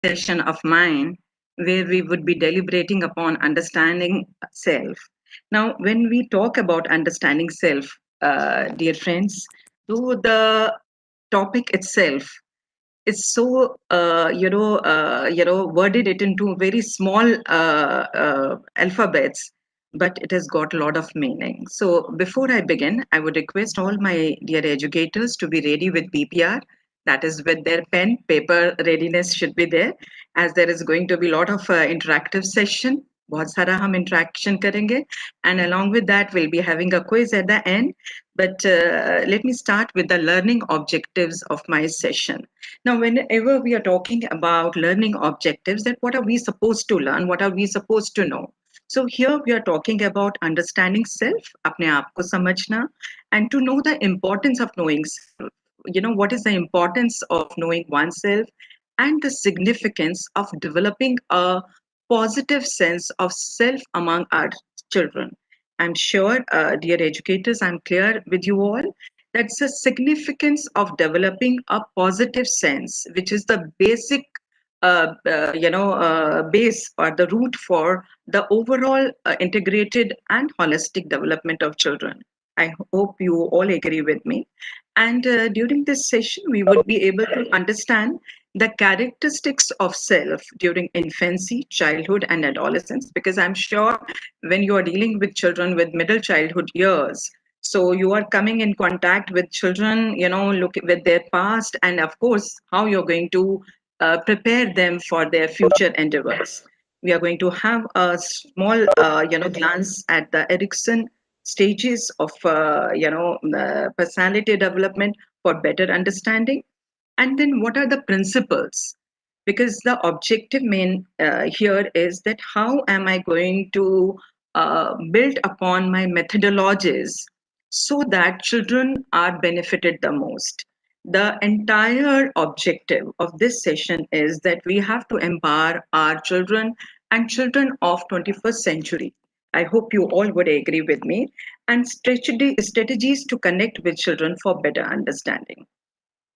session of mine where we would be deliberating upon understanding self. Now, when we talk about understanding self, dear friends, to the topic itself, it's so worded it into very small alphabets, but it has got a lot of meaning. So before I begin, I would request all my dear educators to be ready with BPR, that is with their pen paper readiness should be there, as there is going to be a lot of interactive session. बहुत सारा हम interaction करेंगे, and along with that we'll be having a quiz at the end. But let me start with the learning objectives of my session. Now, whenever we are talking about learning objectives, that what are we supposed to learn? What are we supposed to know? So here we are talking about understanding self, अपने आप को समझना, and to know the importance of knowing self. You know, what is the importance of knowing oneself and the significance of developing a positive sense of self among our children. I'm sure, dear educators, I'm clear with you all. That's the significance of developing a positive sense, which is the basic, base or the root for the overall integrated and holistic development of children. I hope you all agree with me. And during this session, we would be able to understand the characteristics of self during infancy, childhood, and adolescence, because I'm sure when you are dealing with children with middle childhood years, so you are coming in contact with children, look with their past, and of course how you're going to prepare them for their future endeavors. We are going to have a small glance at the Erickson stages of personality development for better understanding. And then what are the principles? Because the objective main here is that how am I going to build upon my methodologies so that children are benefited the most. The entire objective of this session is that we have to empower our children and children of 21st century. I hope you all would agree with me, and strategies to connect with children for better understanding.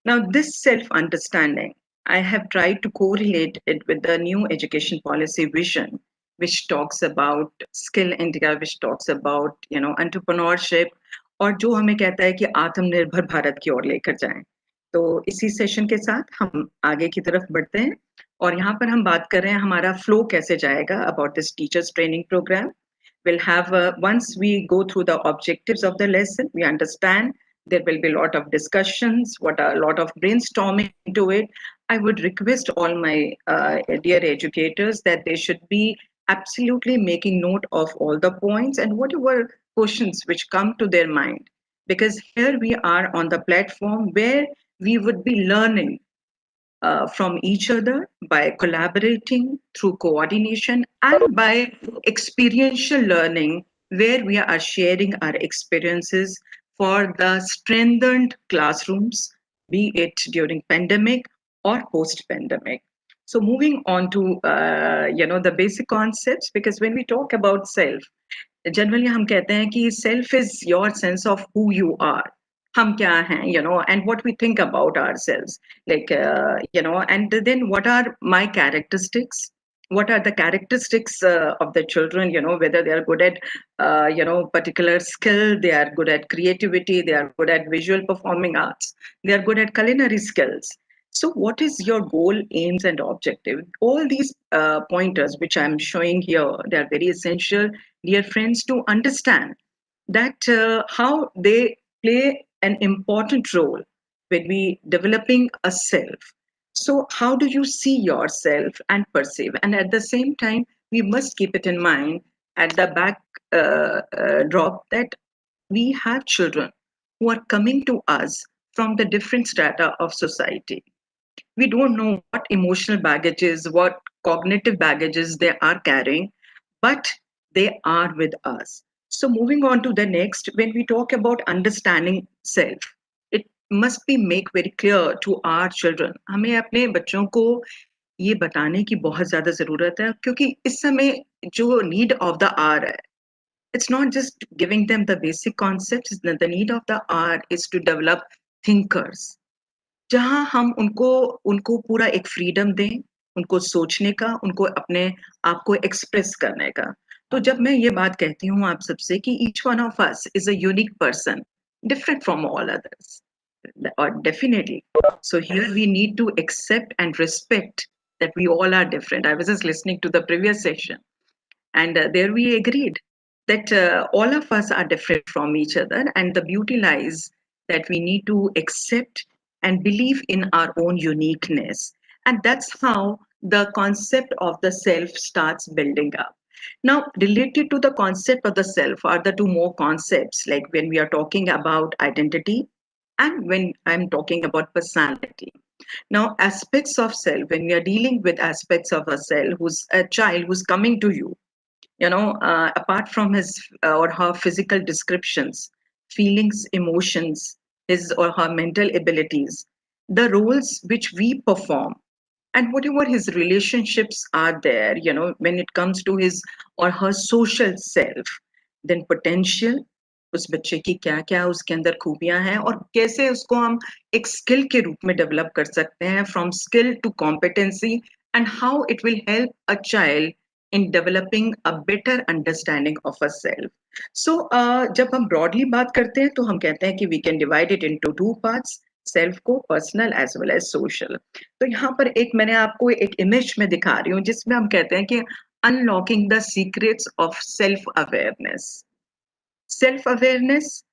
Now, this self understanding, I have tried to correlate it with the new education policy vision, which talks about skill India, which talks about entrepreneurship, और जो हमें कहता है कि आत्मनिर्भर भारत की ओर लेकर जाएं. तो इसी सेशन के साथ हम आगे की तरफ बढ़ते हैं, और यहाँ पर हम बात कर रहे हैं हमारा फ्लो कैसे जाएगा about this teachers training program. We'll have once we go through the objectives of the lesson, we understand there will be a lot of discussions, what a lot of brainstorming into it. I would request all my dear educators that they should be absolutely making note of all the points and whatever questions which come to their mind, because here we are on the platform where we would be learning from each other by collaborating through coordination and by experiential learning, where we are sharing our experiences for the strengthened classrooms, be it during pandemic or post pandemic. So moving on to the basic concepts, because when we talk about self, generally हम कहते हैं कि self is your sense of who you are. हम क्या हैं, and what we think about ourselves, like and then what are my characteristics, what are the characteristics of the children, whether they are good at particular skill, they are good at creativity, they are good at visual performing arts, they are good at culinary skills. So what is your goal, aims, and objective? All these pointers which I'm showing here, they are very essential, dear friends, to understand that how they play an important role when we developing a self. So how do you see yourself and perceive? And at the same time, we must keep it in mind at the back drop that we have children who are coming to us from the different strata of society. We don't know what emotional baggages, what cognitive baggages they are carrying, but they are with us. So, moving on to the next, when we talk about understanding self, it must be make very clear to our children. हमें अपने बच्चों को ये बताने की बहुत ज़्यादा ज़रूरत है, क्योंकि इस समय जो need of the hour है, it's not just giving them the basic concepts. The need of the hour is to develop thinkers, जहाँ हम उनको उनको पूरा एक फ्रीडम दें, उनको सोचने का, उनको अपने आप को एक्सप्रेस करने का। तो जब मैं ये बात कहती हूँ आप सबसे कि each one of us is a unique person, different from all others, or definitely. So here we need to accept and respect that we all are different. I was just listening to the previous session, and there we agreed that all of us are different from each other, and the beauty lies that we need to accept and believe in our own uniqueness. And that's how the concept of the self starts building up. Now, related to the concept of the self are the two more concepts, like when we are talking about identity and when I'm talking about personality. Now, aspects of self, when we are dealing with aspects of a self, who's a child who's coming to you, apart from his or her physical descriptions, feelings, emotions, his or her mental abilities, the roles which we perform, and whatever his relationships are there, when it comes to his or her social self, then potential, उस बच्चे की क्या क्या उसके अंदर खूबियां हैं और कैसे उसको हम एक स्किल के रूप में डेवलप कर सकते हैं, from skill to competency, and how it will help a child in developing a better understanding of a self. So, जब हम broadly बात करते हैं तो हम कहते हैं कि we can divide it into two parts, self को personal as well as social. तो यहाँ पर एक मैंने आपको एक इमेज में दिखा रही हूँ जिसमें हम कहते हैं कि unlocking the secrets of self awareness. Self awareness,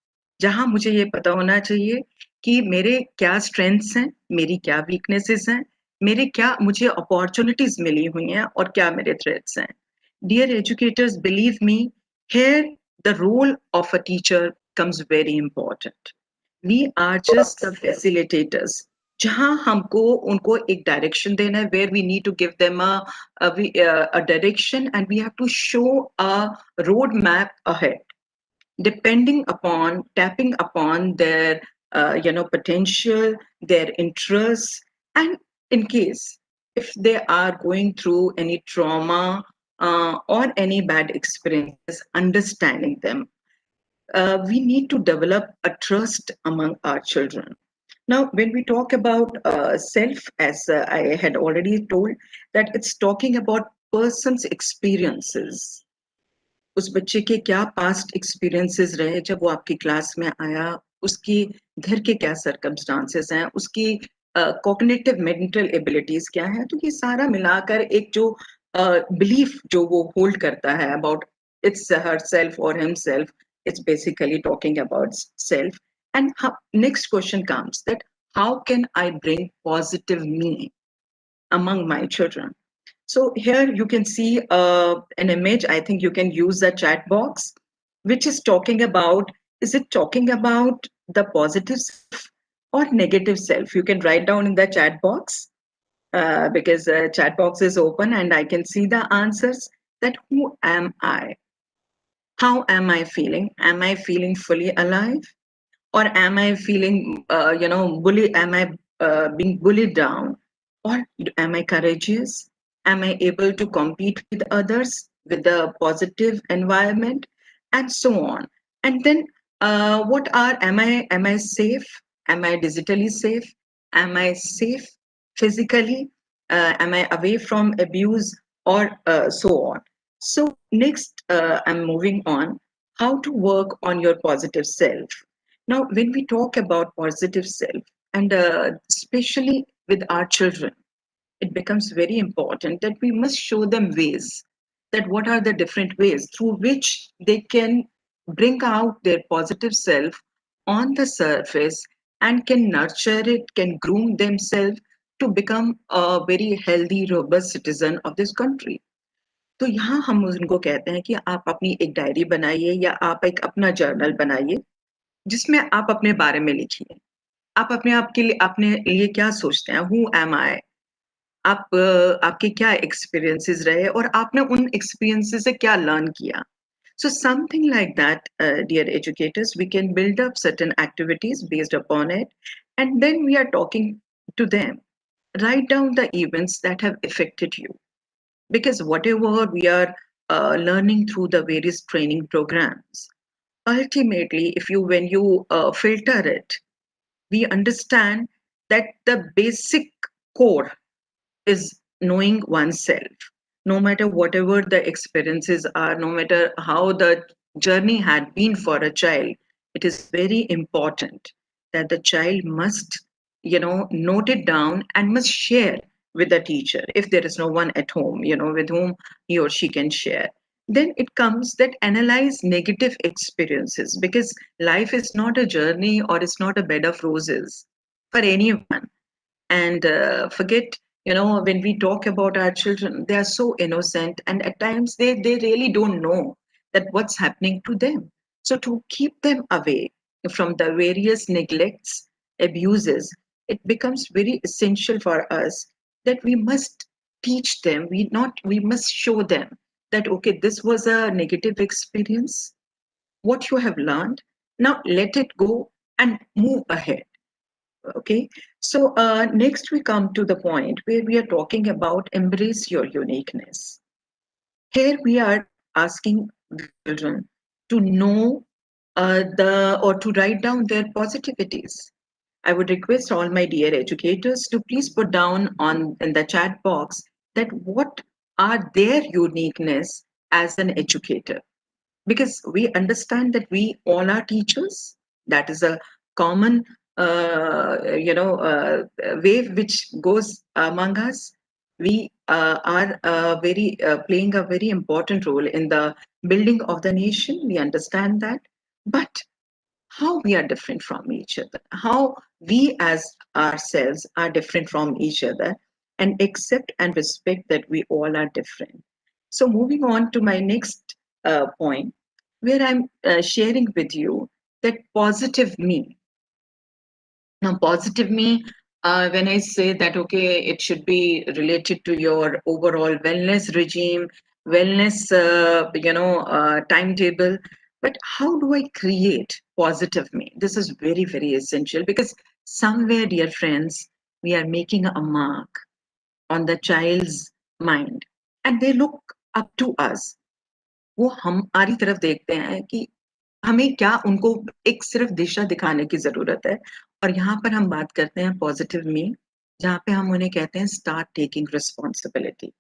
जहां मुझे ये पता होना चाहिए कि मेरे क्या स्ट्रेंथ्स हैं, मेरी क्या वीकनेसेस हैं, मेरे क्या मुझे अपॉर्चुनिटीज मिली हुई हैं और क्या मेरे थ्रेट्स हैं. Dear educators, believe me, here the role of a teacher comes very important. We are just the facilitators, जहां हमको उनको एक डायरेक्शन देना है, where we need to give them a direction and we have to show a road map ahead, depending upon tapping upon their potential, their interests, and in case if they are going through any trauma or any bad experiences, understanding them. We need to develop a trust among our children. Now, when we talk about self, as I had already told, that it's talking about person's experiences. उस बच्चे के क्या past experiences रहे जब वो आपकी class में आया, उसकी घर के क्या सर्कमस्टांसेस हैं, उसकी कॉग्निटिव मेंटल एबिलिटीज क्या हैं, तो ये सारा मिलाकर एक जो बिलीफ जो वो होल्ड करता है अबाउट इट्स हर सेल्फ और himself, it's basically talking about self. And next question comes that how can I bring positive me among my children. So here you can see an image. I think you can use the chat box, which is talking about, is it talking about the positive self or negative self? You can write down in the chat box because chat box is open and I can see the answers, that who am I? How am I feeling? Am I feeling fully alive? Or am I feeling, bully? Am I being bullied down? Or am I courageous? Am I able to compete with others with a positive environment, and so on? And then, what are am I safe? Am I digitally safe? Am I safe physically? Am I away from abuse, or so on? So next, I'm moving on. How to work on your positive self. Now, when we talk about positive self, and especially with our children, it becomes very important that we must show them ways, that what are the different ways through which they can bring out their positive self on the surface and can nurture it, can groom themselves to become a very healthy, robust citizen of this country. तो यहाँ हम उनको कहते हैं कि आप अपनी एक डायरी बनाइए या आप एक अपना जर्नल बनाइए जिसमें आप अपने बारे में लिखिए। आप अपने आप के लिए अपने लिए क्या सोचते हैं? हू एम आई? आप आपके क्या एक्सपीरियंसेस रहे और आपने उन एक्सपीरियंसेस से क्या लर्न किया? So something like that, dear educators, we can build up certain activities based upon it, and then we are talking to them. Write down the events that have affected you, because whatever we are learning through the various training programs, ultimately, if you when you filter it, we understand that the basic core is knowing oneself. No matter whatever the experiences are, no matter how the journey had been for a child, it is very important that the child must, note it down and must share with the teacher if there is no one at home, with whom he or she can share. Then it comes that analyze negative experiences, because life is not a journey or it's not a bed of roses for anyone. And forget, when we talk about our children, they are so innocent, and at times they really don't know that what's happening to them. So to keep them away from the various neglects, abuses, it becomes very essential for us that we must teach them, we must show them that okay, this was a negative experience, what you have learned, now let it go and move ahead. Okay, so next we come to the point where we are talking about embrace your uniqueness. Here we are asking the children to know or to write down their positivities. I would request all my dear educators to please put down on in the chat box that what are their uniqueness as an educator, because we understand that we all are teachers. That is a common wave which goes among us. We are very playing a very important role in the building of the nation, we understand that. But how we are different from each other, how we as ourselves are different from each other, and accept and respect that we all are different. So, moving on to my next point, where I'm sharing with you that positive me. Now, positive me, when I say that, okay, it should be related to your overall wellness regime, wellness, timetable. But how do I create positive me? This is very, very essential, because somewhere, dear friends, we are making a mark on the child's mind, and they look up to us. वो हमारी तरफ देखते हैं कि हमें क्या उनको एक सिर्फ दिशा दिखाने की ज़रूरत है। और यहाँ पर हम बात करते हैं पॉज़िटिव में, जहाँ पे हम उन्हें कहते हैं स्टार्ट टेकिंग रिस्पॉन्सिबिलिटी।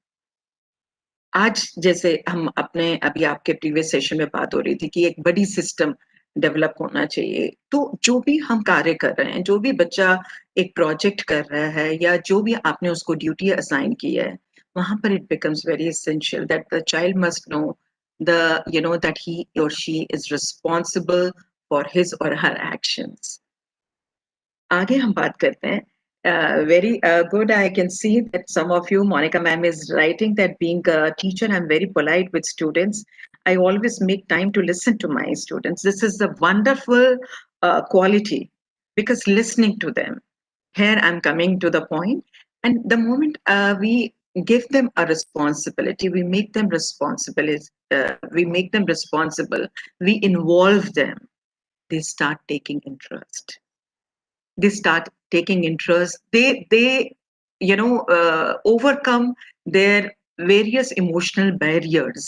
आज जैसे हम अपने अभी आपके प्रीवियस सेशन में बात हो रही थी कि एक बड़ी सिस्टम डेवलप होना चाहिए। तो जो भी हम कार्य कर रहे हैं, जो भी बच्चा एक प्रोजेक्ट कर रहा है या जो भी आपने उसको ड्यूटी असाइन की है, वहाँ पर it becomes very essential that the child must know that he or she is responsible for his or her actions. आगे हम बात करते हैं। Very good. I can see that some of you, Monica ma'am is writing that being a teacher, I'm very polite with students. I always make time to listen to my students. This is a wonderful quality, because listening to them. Here I'm coming to the point. And the moment we give them a responsibility, we make them responsible, we involve them, they start taking interest. They start taking interest, they overcome their various emotional barriers.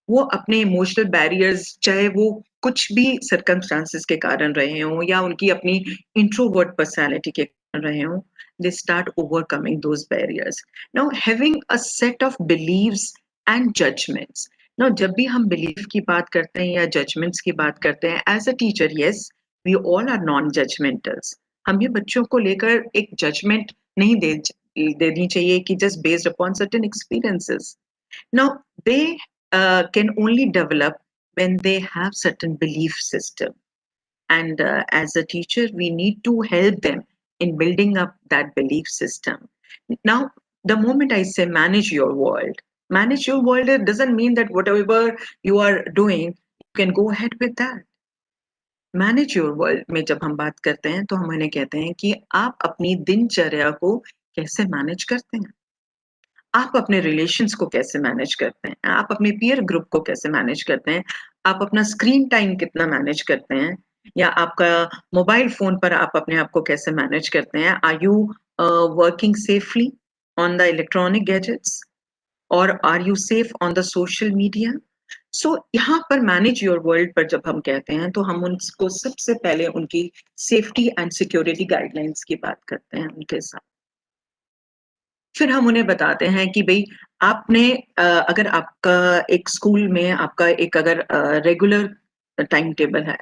वो अपने emotional barriers, चाहे वो कुछ भी circumstances के कारण रहे हों या उनकी अपनी इंट्रोवर्ट पर्सनालिटी के कारण रहे हों, they start overcoming those barriers. Now, having a set of beliefs and judgments. Now, जब भी हम belief की बात करते हैं या judgments की बात करते हैं, as a teacher, yes, we all are non-judgmentals. हमें बच्चों को लेकर एक judgment नहीं देनी चाहिए कि just based upon certain experiences. Now, they can only develop when they have certain belief system. And as a teacher, we need to help them in building up that belief system. Now, the moment I say manage your world, it doesn't mean that whatever you are doing, you can go ahead with that. Manage your world में जब हम बात करते हैं तो हम उन्हें कहते हैं कि आप अपनी दिनचर्या को कैसे मैनेज करते हैं, आप अपने रिलेशंस को कैसे मैनेज करते हैं, आप अपने पीयर ग्रुप को कैसे मैनेज करते हैं, आप अपना स्क्रीन टाइम कितना मैनेज करते हैं, या आपका मोबाइल फ़ोन पर आप अपने आप को कैसे मैनेज करते हैं? Are you working safely on the electronic gadgets, और are you safe on the social media? So यहाँ पर मैनेज योर वर्ल्ड पर जब हम कहते हैं तो हम उनको सबसे पहले उनकी सेफ्टी एंड सिक्योरिटी गाइडलाइंस की बात करते हैं उनके साथ। फिर हम उन्हें बताते हैं कि भई आपने अगर आपका एक स्कूल में आपका एक अगर रेगुलर टाइम टेबल है,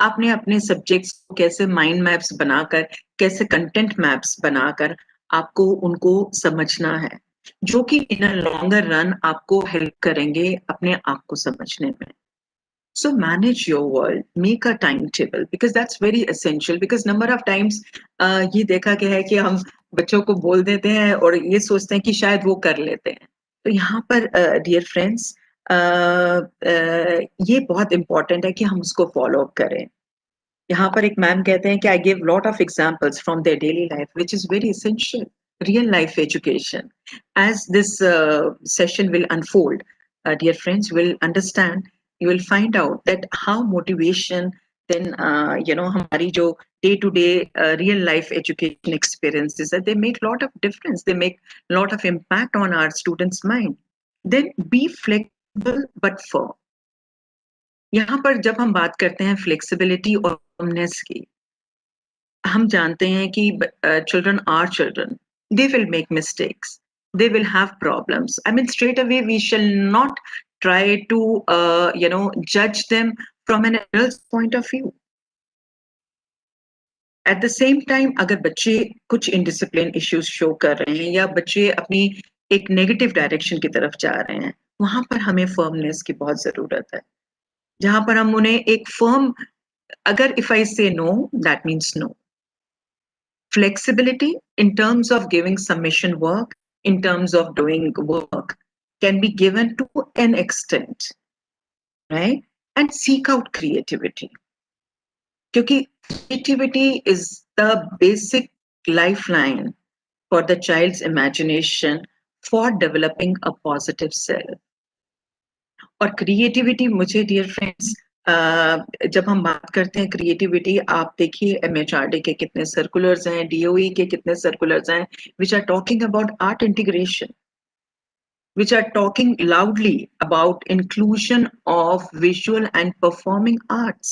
आपने अपने सब्जेक्ट्स को कैसे माइंड मैप्स बनाकर, कैसे कंटेंट मैप्स बनाकर आपको उनको समझना है, जो कि इन अ लॉन्गर रन आपको हेल्प करेंगे अपने आप को समझने में। So manage your world, make a timetable because that's very essential because number of times ये देखा गया है कि हम बच्चों को बोल देते हैं और ये सोचते हैं कि शायद वो कर लेते हैं। तो यहाँ पर डियर फ्रेंड्स ये बहुत इम्पोर्टेंट है कि हम उसको फॉलो अप करें। यहाँ पर एक मैम कहते हैं कि I give lot of examples from their daily life which is very essential real life education as this session will unfold, dear friends will understand, you will find out that how motivation then हमारी जो day to day real life education experiences that they make lot of difference, they make lot of impact on our students mind. Then be flexible but firm. यहाँ पर जब हम बात करते हैं flexibility और फर्मनेस की, हम जानते हैं कि children are children, they will make mistakes, they will have problems. I mean straight away we shall not try to judge them from an adult's point of view. At the same time, अगर बच्चे कुछ indiscipline issues show कर रहे हैं या बच्चे अपनी एक नेगेटिव डायरेक्शन की तरफ जा रहे हैं, वहां पर हमें फर्मनेस की बहुत जरूरत है, जहां पर हम उन्हें एक फर्म, अगर if I say no, that means no. Flexibility in terms of giving submission work, in terms of doing work, can be given to an extent, right? And seek out creativity. Because creativity is the basic lifeline for the child's imagination for developing a positive self. और creativity मुझे dear friends जब हम बात करते हैं creativity, आप देखिए MHRD के कितने सर्कुलर्स हैं, डीओई के कितने सर्कुलर्स हैं which are talking about art integration, which are talking loudly about inclusion of visual and performing arts,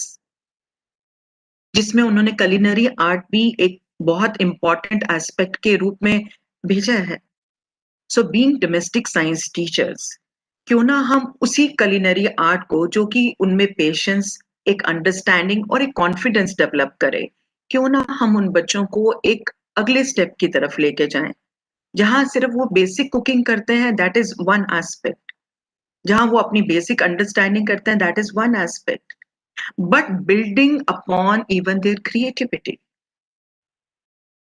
जिसमें उन्होंने culinary art भी एक बहुत important aspect के रूप में भेजा है। So being domestic science teachers, क्यों ना हम उसी culinary art को, जो कि उनमें patience, एक understanding और एक confidence develop करे, क्यों ना हम उन बच्चों को एक अगले step की तरफ लेके जाएं, जहां सिर्फ वो बेसिक कुकिंग करते हैं, दैट इज वन एस्पेक्ट, जहां वो अपनी बेसिक अंडरस्टैंडिंग करते हैं, that is one aspect, but building upon even their creativity.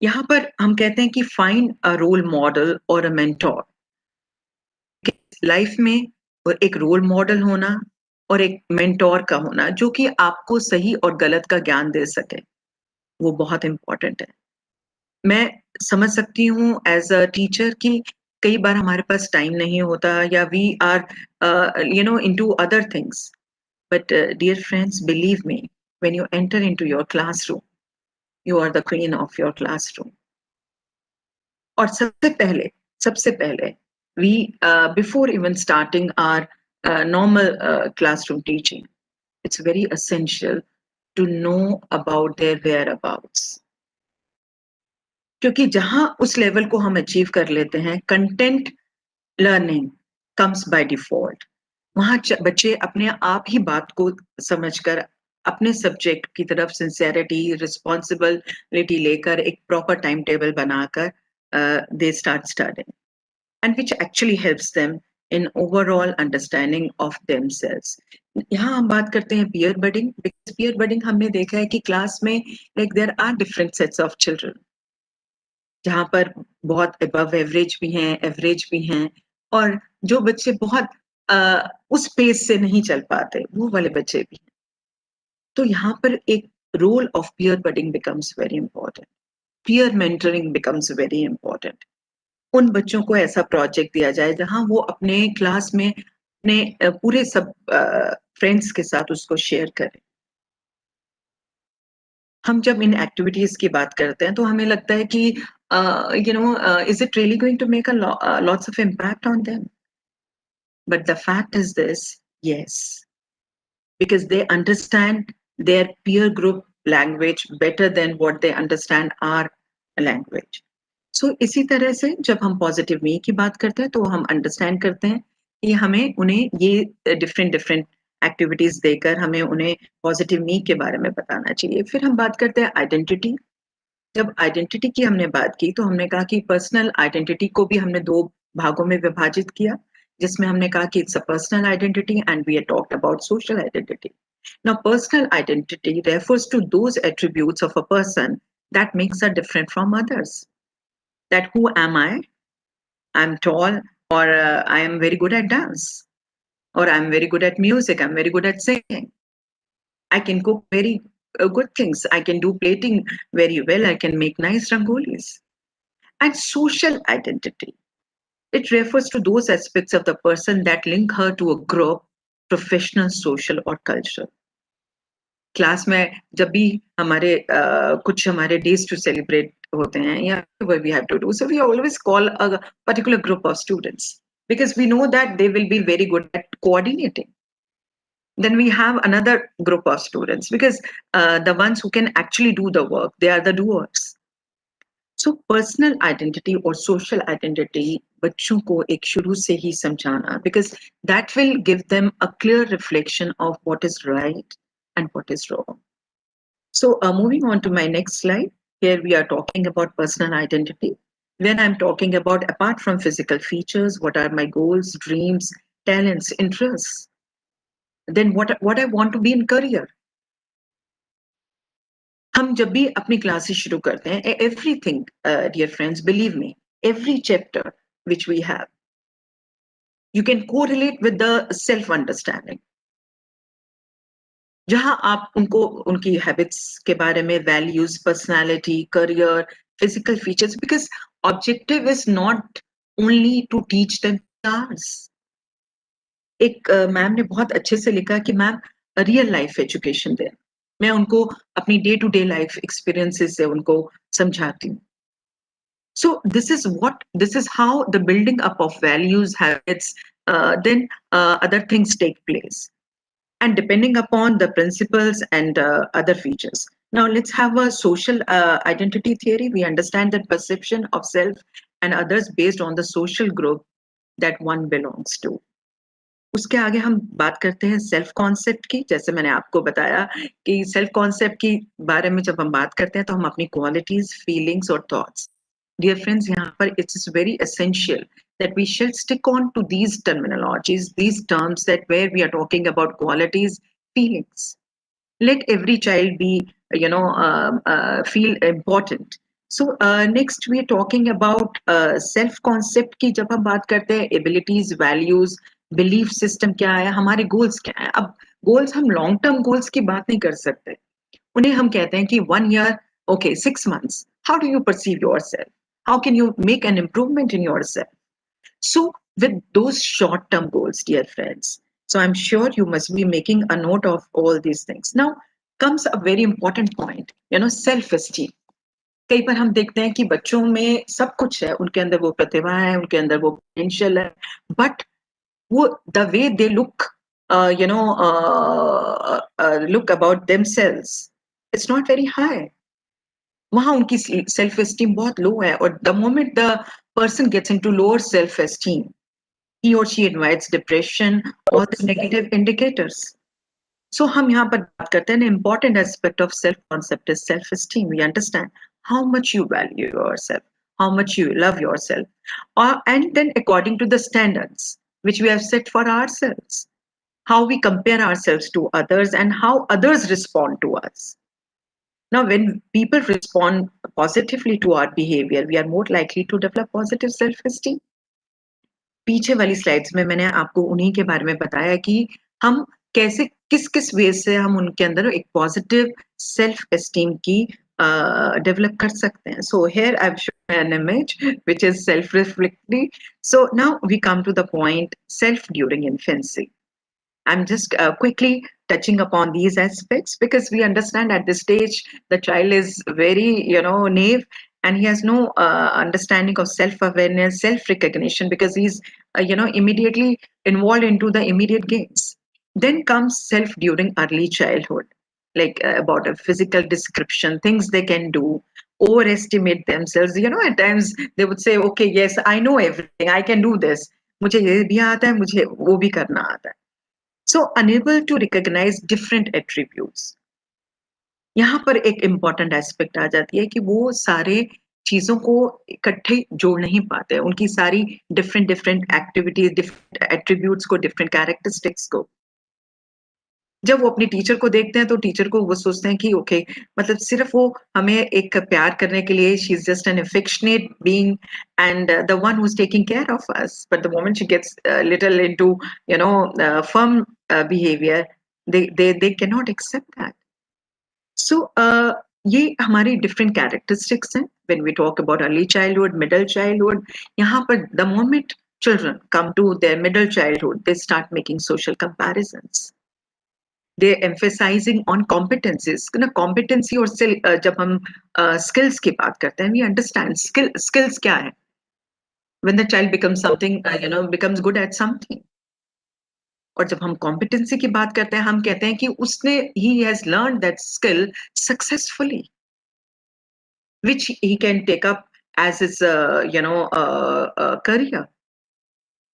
यहाँ पर हम कहते हैं कि फाइंड अ रोल मॉडल और अ मेंटोर। लाइफ में और एक रोल मॉडल होना और एक मेंटोर का होना जो कि आपको सही और गलत का ज्ञान दे सके, वो बहुत इंपॉर्टेंट है। मैं समझ सकती हूँ एज अ टीचर कि कई बार हमारे पास टाइम नहीं होता या we are into other things, but dear friends believe me, when you enter into your classroom, you are the queen of your classroom. और सबसे पहले we before even starting our normal classroom teaching, it's very essential to know about their whereabouts, क्योंकि जहां उस level को हम achieve कर लेते हैं, content learning comes by default. वहां बच्चे अपने आप ही बात को समझकर अपने सब्जेक्ट की तरफ सिंसेरिटी, रिस्पॉन्सिबिलिटी लेकर एक प्रॉपर टाइम टेबल बनाकर they start studying, and which actually helps them in overall understanding of themselves. यहाँ हम बात करते हैं peer buddying, because peer buddying हमने देखा है कि क्लास में like there are different sets of children, जहाँ पर बहुत अबव एवरेज भी हैं, एवरेज भी हैं, और जो बच्चे बहुत उस पेस से नहीं चल पाते, वो वाले बच्चे भी हैं। तो यहाँ पर एक role of peer buddying becomes very important, peer mentoring becomes very important. उन बच्चों को ऐसा प्रोजेक्ट दिया जाए जहाँ वो अपने क्लास में अपने पूरे सब फ्रेंड्स के साथ उसको शेयर करें। हम जब इन एक्टिविटीज की बात करते हैं तो हमें लगता है कि is it really going to make lots of impact on them? But the fact is this, yes, because they understand their peer group language better than what they understand our language. सो इसी तरह से जब हम positive मी की बात करते हैं तो हम अंडरस्टैंड करते हैं कि हमें उन्हें ये डिफरेंट डिफरेंट एक्टिविटीज देकर हमें उन्हें पॉजिटिव मी के बारे में बताना चाहिए। फिर हम बात करते हैं आइडेंटिटी। जब आइडेंटिटी की हमने बात की तो हमने कहा कि पर्सनल आइडेंटिटी को भी हमने दो भागों में विभाजित किया, जिसमें हमने कहा कि it's a personal identity and we are talked about social identity. Now personal identity refers to those attributes of a person that makes her different from others. That who am I? I'm tall, or I am very good at dance, or I'm very good at music, I'm very good at singing. I can cook very good things. I can do plating very well. I can make nice rangolis. And social identity. It refers to those aspects of the person that link her to a group, professional, social, or cultural. Class में जब भी हमारे कुछ हमारे days to celebrate होते हैं या we have to do so we always call a particular group of students because we know that they will be very good at coordinating. Then we have another group of students because the ones who can actually do the work, they are the doers. So personal identity or social identity बच्चों को एक शुरू से ही समझाना, because that will give them a clear reflection of what is right and what is wrong. So moving on to my next slide, here we are talking about personal identity. When I'm talking about apart from physical features, what are my goals, dreams, talents, interests? Then what I want to be in career. हम जब भी अपनी classes शुरू करते हैं, everything, dear friends, believe me, every chapter which we have, you can correlate with the self understanding. जहां आप उनको उनकी हैबिट्स के बारे में, values, personality, career, physical features, because objective is not only to teach them class. एक ma'am ने बहुत अच्छे से लिखा कि मैम रियल लाइफ एजुकेशन दें। मैं उनको अपनी day to day life experiences से उनको समझाती हूँ। So this is how the building up of values, habits, then other things take place, and depending upon the principles and other features. Now let's have a social identity theory. We understand that perception of self and others based on the social group that one belongs to. उसके आगे हम बात करते हैं self concept की। जैसे मैंने आपको बताया कि सेल्फ कॉन्सेप्ट की बारे में जब हम बात करते हैं तो हम अपनी क्वालिटीज, फीलिंग्स और थॉट्स, डियर फ्रेंड्स, यहाँ पर it's very essential that we should stick on to these terminologies, these terms, that where we are talking about qualities, feelings. Let every child be, feel important. So next we are talking about self concept की जब हम बात करते हैं, abilities, values, belief system क्या है, हमारे goals क्या है। अब goals हम long term goals की बात नहीं कर सकते, उन्हें हम कहते हैं कि 1 year, okay, 6 months, how do you perceive yourself, how can you make an improvement in yourself. So, with those short term goals, dear friends, so I'm sure you must be making a note of all these things. Now comes a very important point, self esteem. कई बार हम देखते हैं कि बच्चों में सब कुछ है, उनके अंदर वो प्रतिभा है, उनके अंदर वो पोटेंशियल है, बट वो the way they look, look about themselves, it's not very high. वहां उनकी सेल्फ एस्टीम बहुत लो है, और the moment the person gets into lower self esteem, he or she invites depression, all the negative indicators. So हम यहाँ पर बात करते हैं, an important aspect of self concept is self esteem. We understand how much you value yourself, how much you love yourself, and then according to the standards which we have set for ourselves, how we compare ourselves to others and how others respond to us. Now, when people respond positively to our behavior, we are more likely to develop positive self-esteem. पीछे वाली slides में मैंने आपको उन्हीं के बारे में बताया कि हम कैसे किस वे से हम उनके अंदर एक पॉजिटिव सेल्फ एस्टीम की डेवलप कर सकते हैं. So here I've shown an image which is self-reflective. So now we come to the point, self during infancy. I'm just quickly touching upon these aspects because we understand at this stage the child is very, naive, and he has no understanding of self-awareness, self-recognition, because he's, immediately involved into the immediate gains. Then comes self during early childhood, like about a physical description, things they can do, overestimate themselves. At times they would say, okay, yes, I know everything, I can do this. मुझे ये भी आता है, मुझे वो भी करना आता है. So unable to recognize different attributes. यहाँ पर एक इम्पॉर्टेंट एस्पेक्ट आ जाती है कि वो सारे चीजों को इकट्ठे जोड़ नहीं पाते, उनकी सारी different different activities, different attributes को, डिफरेंट कैरेक्टरिस्टिक्स को जब वो अपनी टीचर को देखते हैं तो टीचर को वो सोचते हैं कि ओके, मतलब सिर्फ वो हमें एक प्यार करने के लिए, she is just an affectionate being and the one who is taking care of us, but the moment she gets little into firm behaviour, they cannot accept that. So ये हमारी डिफरेंट कैरेक्टरिस्टिक्स हैं when we talk about early childhood, middle childhood. यहाँ पर the moment children come to their middle childhood, they start making social comparisons. They're emphasizing on competencies. Competency और जब हम skills की बात करते हैं, we understand skills क्या है. When the child becomes something, becomes good at something. और जब हम competency की बात करते हैं, हम कहते हैं कि उसने he has learned that skill successfully, which he can take up as his career.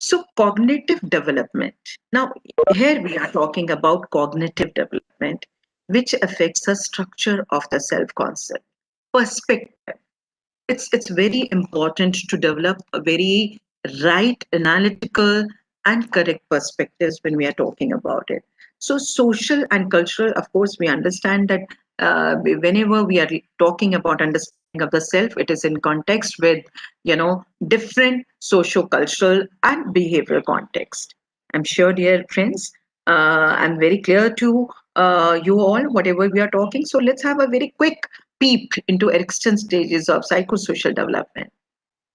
So cognitive development. Now here we are talking about cognitive development, which affects the structure of the self-concept. Perspective. It's very important to develop a very right, analytical, and correct perspectives when we are talking about it. So social and cultural, of course, we understand that whenever we are talking about understanding of the self, it is in context with different socio-cultural and behavioral context. I'm sure, dear friends, I'm very clear to you all whatever we are talking. So let's have a very quick peep into extant stages of psychosocial development.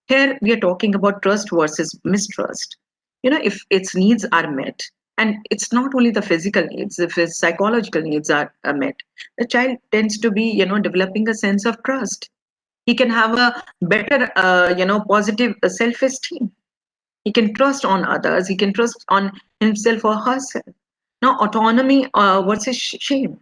Here we are talking about trust versus mistrust. If its needs are met, and it's not only the physical needs, if its psychological needs are met, the child tends to be, developing a sense of trust. He can have a better, positive self-esteem. He can trust on others. He can trust on himself or herself. Now, autonomy versus shame.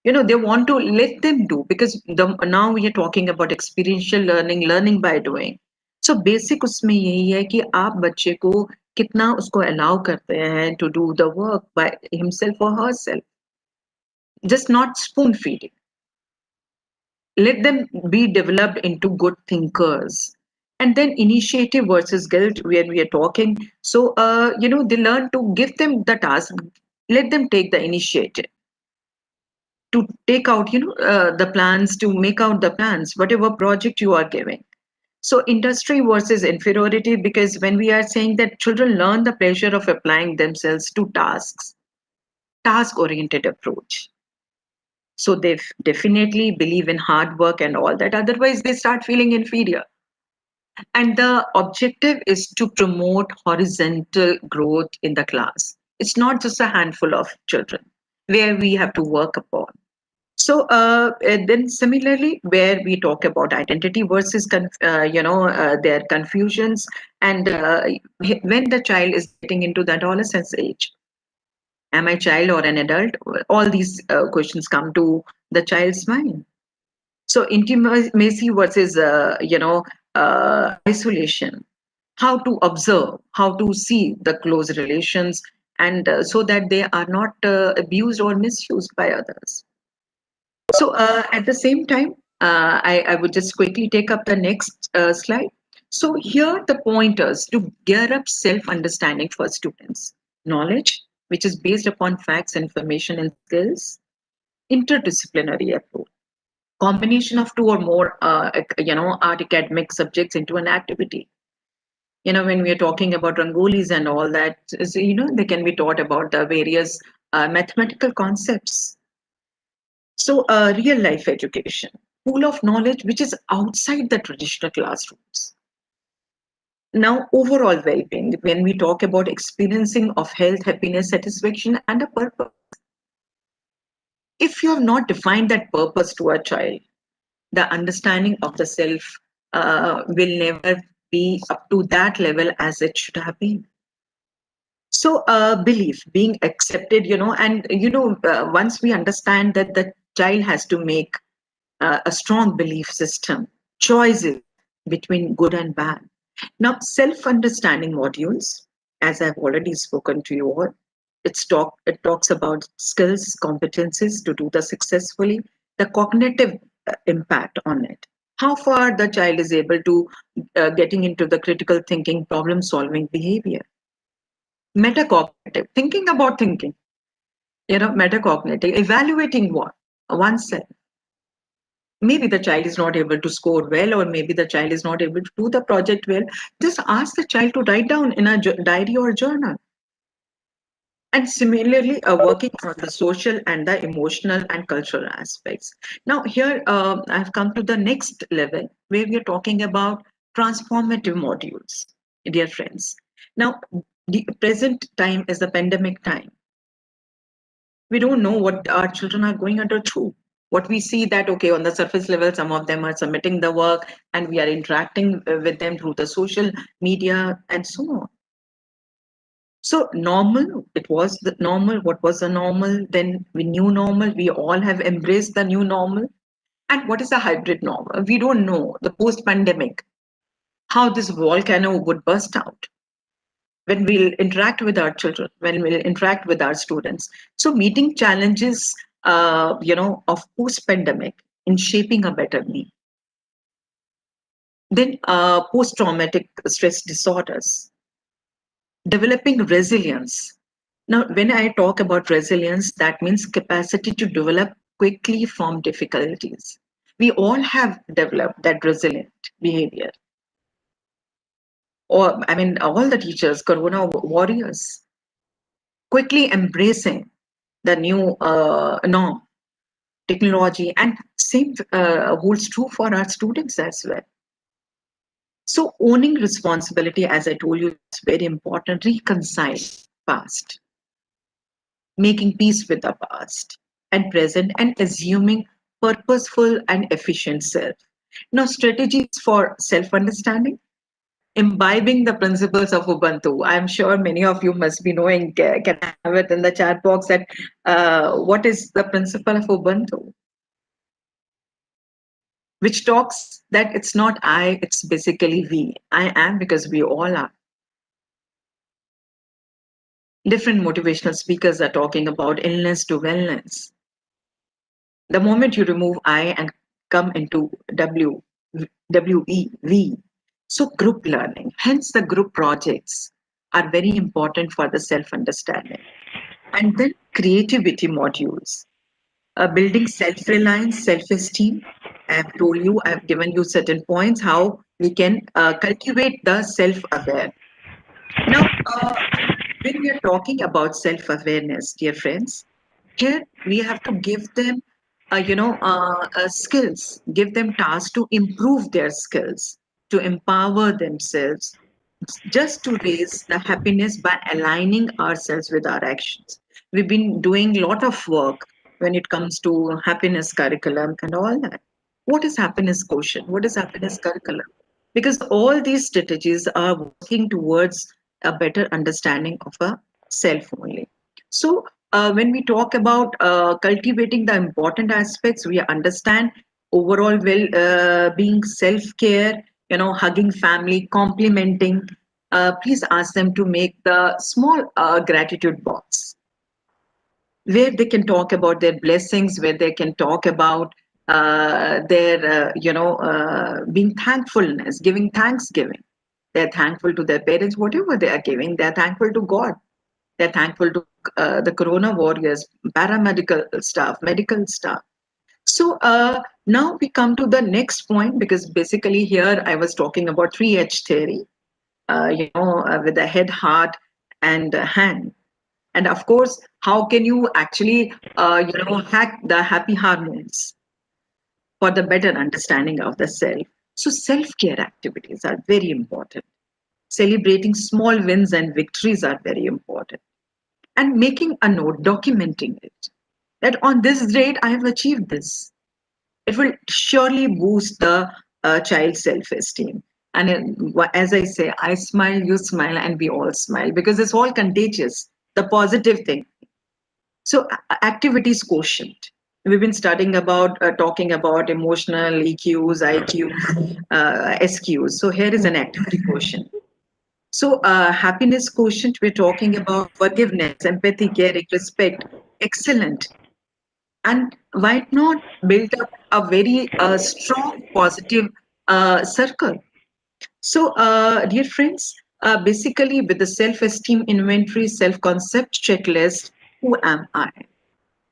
They want to let them do, because now we are talking about experiential learning by doing. So basic उसमें यही है कि आप बच्चे को कितना उसको allow करते हैं to do the work by himself or herself. Just not spoon feeding. Let them be developed into good thinkers. And then initiative versus guilt, where we are talking. So, they learn to give them the task, let them take the initiative to take out, the plans, to make out the plans, whatever project you are giving. So industry versus inferiority, because when we are saying that children learn the pleasure of applying themselves to tasks, task-oriented approach. So they definitely believe in hard work and all that. Otherwise, they start feeling inferior. And the objective is to promote horizontal growth in the class. It's not just a handful of children where we have to work upon. So then similarly, where we talk about identity versus, their confusions, and when the child is getting into the adolescence age, am I a child or an adult? All these questions come to the child's mind. So intimacy versus, isolation. How to observe, how to see the close relations, and so that they are not abused or misused by others. So at the same time, I would just quickly take up the next slide. So here the pointers to gear up self-understanding for students. Knowledge, which is based upon facts, information, and skills. Interdisciplinary approach. Combination of two or more, art academic subjects into an activity. When we are talking about rangolis and all that, so, they can be taught about the various mathematical concepts. So, real life education, pool of knowledge which is outside the traditional classrooms. Now, overall well being, when we talk about experiencing of health, happiness, satisfaction, and a purpose. If you have not defined that purpose to a child, the understanding of the self will never be up to that level as it should have been. So, belief, being accepted, and once we understand that the child has to make a strong belief system, choices between good and bad. Now, self understanding modules, as I've already spoken to you all, it talks about skills, competencies to do the successfully, the cognitive impact on it. How far the child is able to getting into the critical thinking, problem solving behavior. Metacognitive, thinking about thinking, metacognitive, evaluating what? Oneself. Maybe the child is not able to score well, or maybe the child is not able to do the project well. Just ask the child to write down in a diary or journal. And similarly, working on the social and the emotional and cultural aspects. Now, here I've come to the next level where we are talking about transformative modules, dear friends. Now, the present time is the pandemic time. We don't know what our children are going under through. What we see that, okay, on the surface level, some of them are submitting the work and we are interacting with them through the social media and so on. So normal, it was the normal. What was the normal? Then we knew normal. We all have embraced the new normal. And what is a hybrid normal? We don't know the post-pandemic, how this volcano would burst out when we'll interact with our children, when we'll interact with our students. So meeting challenges, of post-pandemic in shaping a better me. Then post-traumatic stress disorders, developing resilience. Now, when I talk about resilience, that means capacity to develop quickly from difficulties. We all have developed that resilient behavior. Or, I mean, all the teachers, Corona warriors, quickly embracing the new norm, technology, and same holds true for our students as well. So, owning responsibility, as I told you, is very important. Reconcile past, making peace with the past and present, and assuming purposeful and efficient self. Now, strategies for self understanding, imbibing the principles of Ubuntu. I'm sure many of you must be knowing, can I have it in the chat box, that what is the principle of Ubuntu? Which talks that it's not I, it's basically we. I am because we all are. Different motivational speakers are talking about illness to wellness. The moment you remove I and come into we. So group learning, hence the group projects are very important for the self-understanding. And then creativity modules, building self-reliance, self-esteem. I've told you, I've given you certain points how we can cultivate the self-aware. Now, when we are talking about self-awareness, dear friends, here we have to give them, skills, give them tasks to improve their skills, to empower themselves, just to raise the happiness by aligning ourselves with our actions. We've been doing a lot of work when it comes to happiness curriculum and all that. What is happiness quotient? What is happiness curriculum? Because all these strategies are working towards a better understanding of a self only. So when we talk about cultivating the important aspects, we understand overall well being, self-care, hugging family, complimenting. Please ask them to make the small gratitude box where they can talk about their blessings, where they can talk about their, being thankfulness, giving thanksgiving. They're thankful to their parents, whatever they are giving. They're thankful to God. They're thankful to the corona warriors, paramedical staff, medical staff. So now we come to the next point, because basically here I was talking about 3H theory, with the head, heart, and hand. And of course, how can you actually, hack the happy hormones for the better understanding of the self? So self-care activities are very important. Celebrating small wins and victories are very important. And making a note, documenting it. That on this date, I have achieved this. It will surely boost the child's self-esteem. And as I say, I smile, you smile, and we all smile, because it's all contagious, the positive thing. So activities quotient. We've been studying about talking about emotional EQs, IQs, SQs. So here is an activity question. So happiness quotient, we're talking about forgiveness, empathy, caring, respect. Excellent. And why not build up a very strong positive circle? So, dear friends, basically with the self-esteem inventory, self-concept checklist, who am I?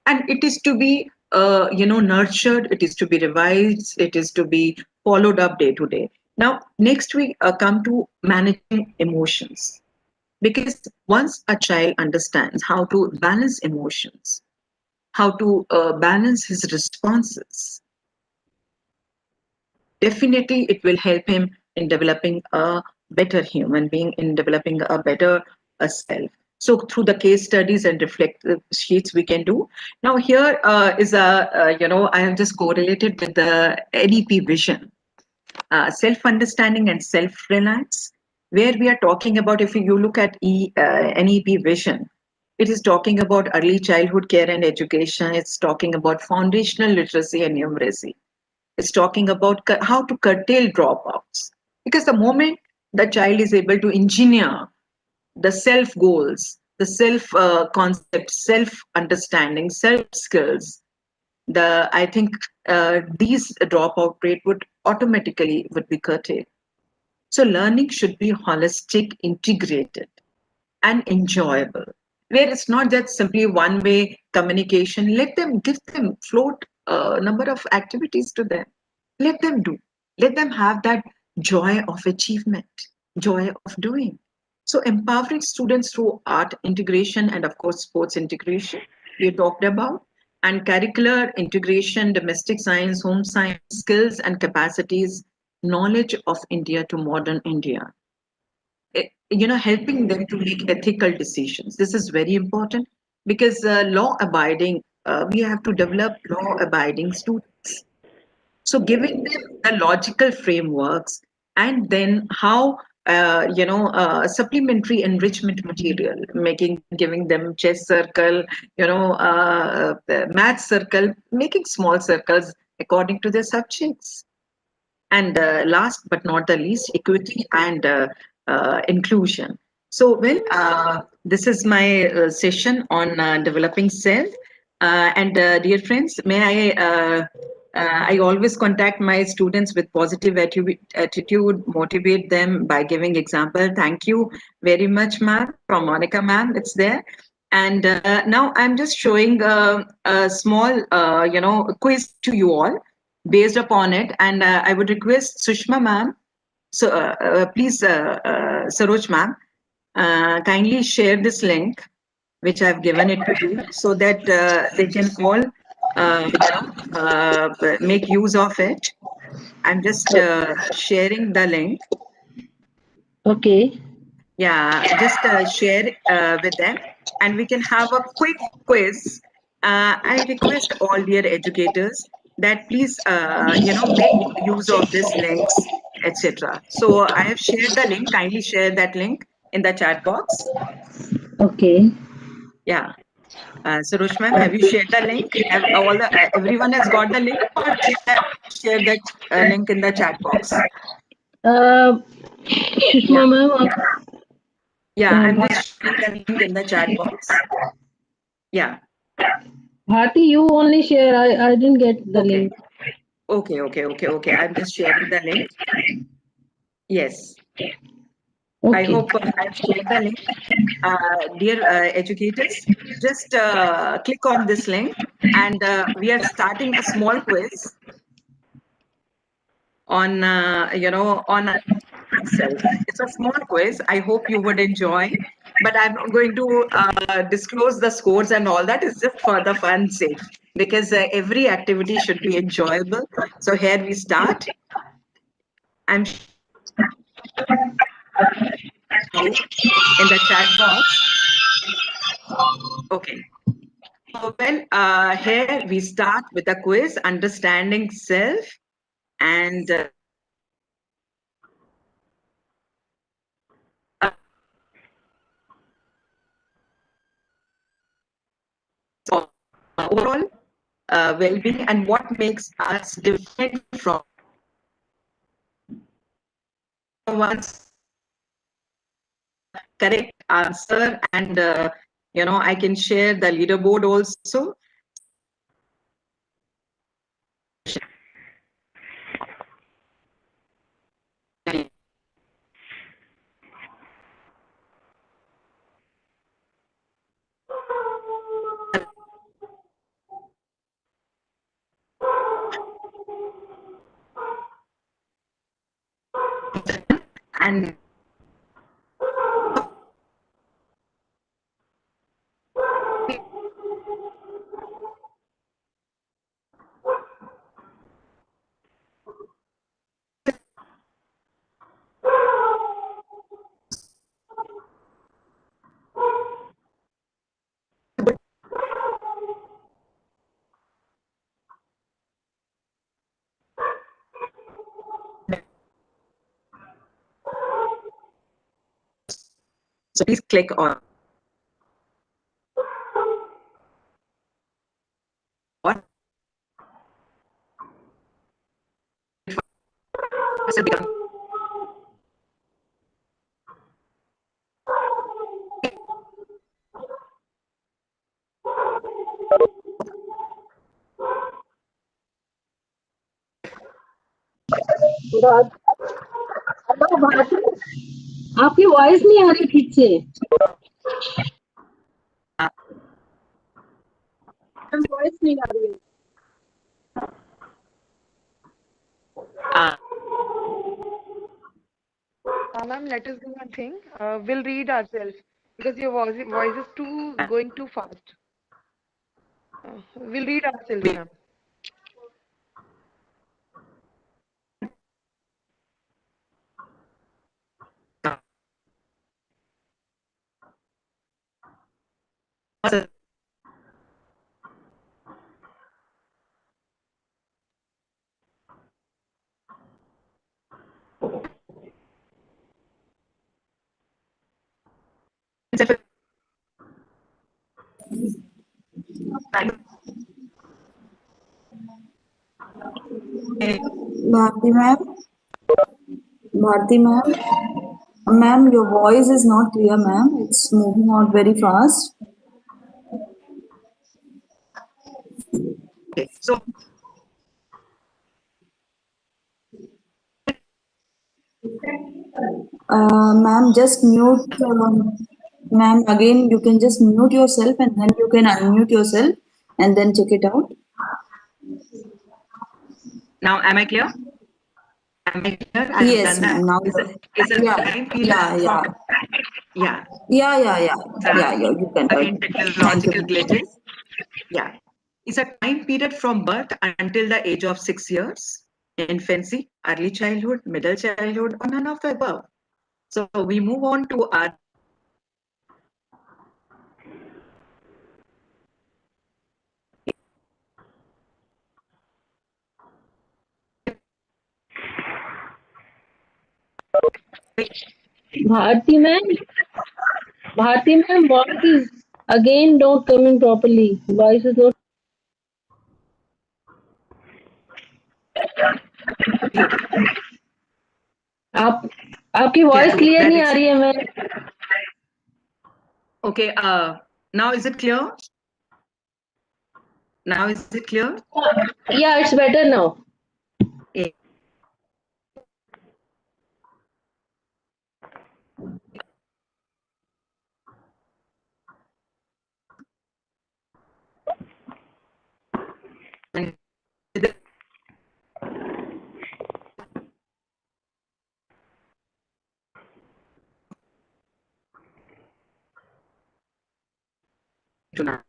And it is to be, nurtured. It is to be revised. It is to be followed up day to day. Now, next we come to managing emotions, because once a child understands how to balance emotions, how to balance his responses, definitely it will help him in developing a better human being, in developing a better self. So through the case studies and reflective sheets we can do. Now here is a I have just correlated with the NEP vision, self understanding and self reliance, where we are talking about, if you look at NEP vision, it is talking about early childhood care and education. It's talking about foundational literacy and numeracy. It's talking about how to curtail dropouts. Because the moment the child is able to engineer the self goals, the self concept, self understanding, self skills, I think these dropout rate would automatically would be curtailed. So learning should be holistic, integrated, and enjoyable, where it's not just simply one way communication. Let them give them float a number of activities to them. Let them do. Let them have that joy of achievement, joy of doing. So empowering students through art integration and of course sports integration we talked about, and curricular integration, domestic science, home science, skills and capacities, knowledge of India to modern India, helping them to make ethical decisions. This is very important, because law abiding, we have to develop law abiding students. So giving them the logical frameworks, and then how supplementary enrichment material, making giving them chess circle, the math circle, making small circles according to their subjects. And last but not the least, equity and inclusion. So, well, this is my session on developing self. And dear friends, may I always contact my students with positive attitude, motivate them by giving example. Thank you very much, ma'am, from Monica, ma'am. It's there. And now I'm just showing a small, quiz to you all based upon it. And I would request Sushma ma'am, so please, Saroj ma'am, kindly share this link, which I've given it to you, so that they can all, make use of it. I'm just sharing the link. Okay. Yeah, just share with them, and we can have a quick quiz. I request all dear educators that please, make use of these links, etc. So I have shared the link. Kindly share that link in the chat box. Okay. Yeah. So Rosh ma'am, have you shared the link? Have all the everyone has got the link, or share that link in the chat box? Sushma Yeah. ma'am, Yeah, I'm Bha- just sharing the link in the chat box. Yeah. Bharti, you only share. I didn't get the Okay. link. Okay. I'm just sharing the link. Yes. I Okay. hope I've shared the link. Dear educators, just click on this link, and we are starting a small quiz on, on itself. It's a small quiz. I hope you would enjoy, but I'm not going to disclose the scores and all that. It's just for the fun sake, because every activity should be enjoyable. So here we start. I'm you in the chat box. Okay. So, well, here we start with a quiz, understanding self, and overall well-being and what makes us different from once correct answer and I can share the leaderboard also. And so please click on what become hello Bharti, आपकी voice नहीं आ रही ठीक से। Voice नहीं आ रही है। uh, Ma'am, let us do one thing. We'll read ourselves because your voice is going too fast. We'll read ourselves, ma'am. Bharti ma'am, Bharti ma'am, ma'am, your voice is not clear, ma'am. It's moving out very fast. okay, so Ma'am, just mute. Ma'am, again, you can just mute yourself and then you can unmute yourself and then check it out. now am I clear? Am I clear? I have Yes, done that. ma'am. Now, Is a yeah, time period yeah, from yeah, yeah. yeah. You can. Again, Thank you, technological ma'am. glitches. Yeah. It's a time period from birth until the age of 6 years, infancy, early childhood, middle childhood, or none of the above. So we move on to our Bharti ma'am, Bharti ma'am, voice is again not coming properly. Voice is not. आप आपकी voice clear नहीं आ रही है ma'am. okay. Now is it clear? Now is it clear? Yeah, it's better now. Yeah. And tonight.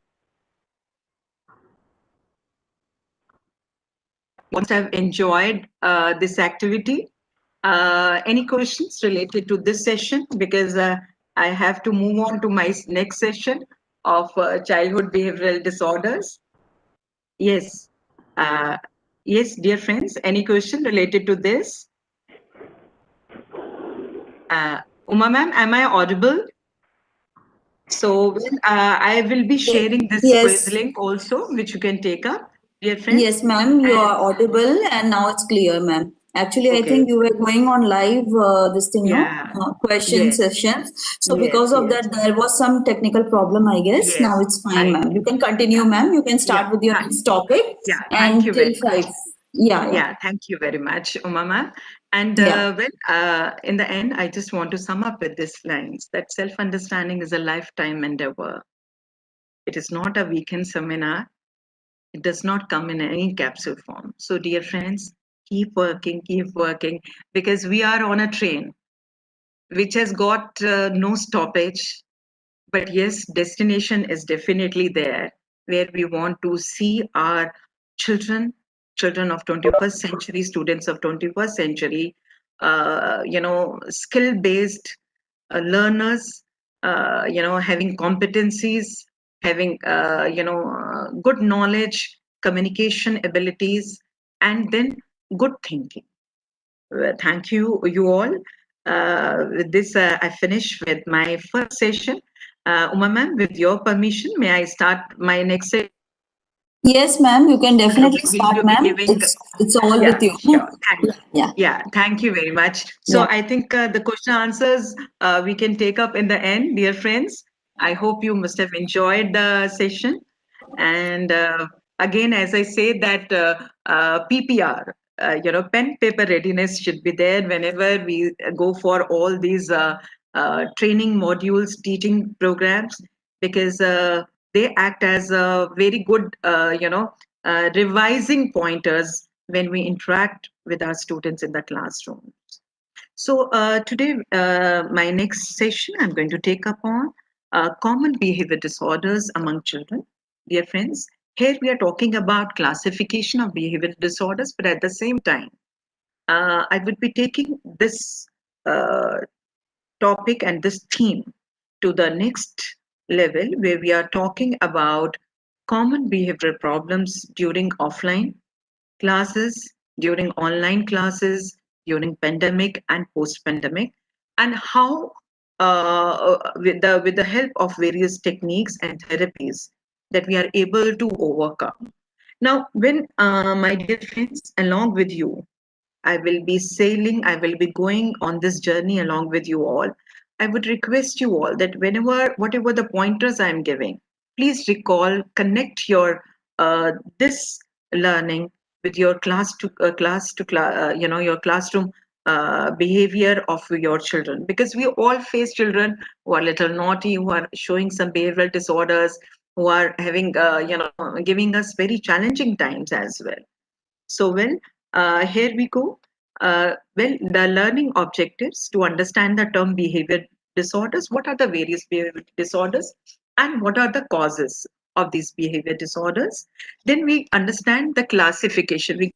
Once I've enjoyed this activity. Any questions related to this session? Because I have to move on to my next session of childhood behavioral disorders. Yes. Yes, dear friends, any question related to this? Uma ma'am, am I audible? So I will be sharing this quiz Yes. link also, which you can take up. dear friends. Yes, ma'am, you And are audible and now it's clear, ma'am. Actually, I okay, think you were going on live this thing, no? yeah, Question yes, sessions. So yes, because of yes, that, there was some technical problem, I guess. yes. Now it's fine, I ma'am. You can yeah, continue, ma'am. You can yeah, start with your next topic yeah. Thank and you very till much. five. Yeah, yeah, Yeah, thank you very much, Uma ma'am. And yeah. in the end, I just want to sum up with these lines that self-understanding is a lifetime endeavor. It is not a weekend seminar. It does not come in any capsule form. So, dear friends, keep working, because we are on a train which has got no stoppage. But yes, destination is definitely there, where we want to see our children, children of 21st century, students of 21st century, skill based learners, having competencies, having, good knowledge, communication abilities, and then good thinking. Thank you, you all. With this, I finish with my first session. Uma ma'am, with your permission, may I start my next session? Yes, ma'am, you can Will definitely you be start, ma'am. giving? It's all Yeah, with you. sure. Yeah, yeah, Yeah, thank you very much. So yeah. I think the question answers we can take up in the end, dear friends. I hope you must have enjoyed the session. And again, as I say, that PPR, pen paper readiness should be there whenever we go for all these training modules, teaching programs, because they act as a very good, revising pointers when we interact with our students in the classroom. So today, my next session, I'm going to take up on common behavior disorders among children. Dear friends, here we are talking about classification of behavior disorders, but at the same time, I would be taking this uh, topic and this theme to the next level, where we are talking about common behavioral problems during offline classes, during online classes, during pandemic and post-pandemic, and how, with the help of various techniques and therapies, that we are able to overcome. Now, when my dear friends, along with you, I will be sailing, I will be going on this journey along with you all. I would request you all that whenever, whatever the pointers I'm giving, please recall, connect your this learning with your your classroom behavior of your children, because we all face children who are little naughty, who are showing some behavioral disorders, who are having, giving us very challenging times as well. So, well, here we go. Well, the learning objectives to understand the term behavior disorders. What are the various behavior disorders, and what are the causes of these behavior disorders? Then we understand the classification. We,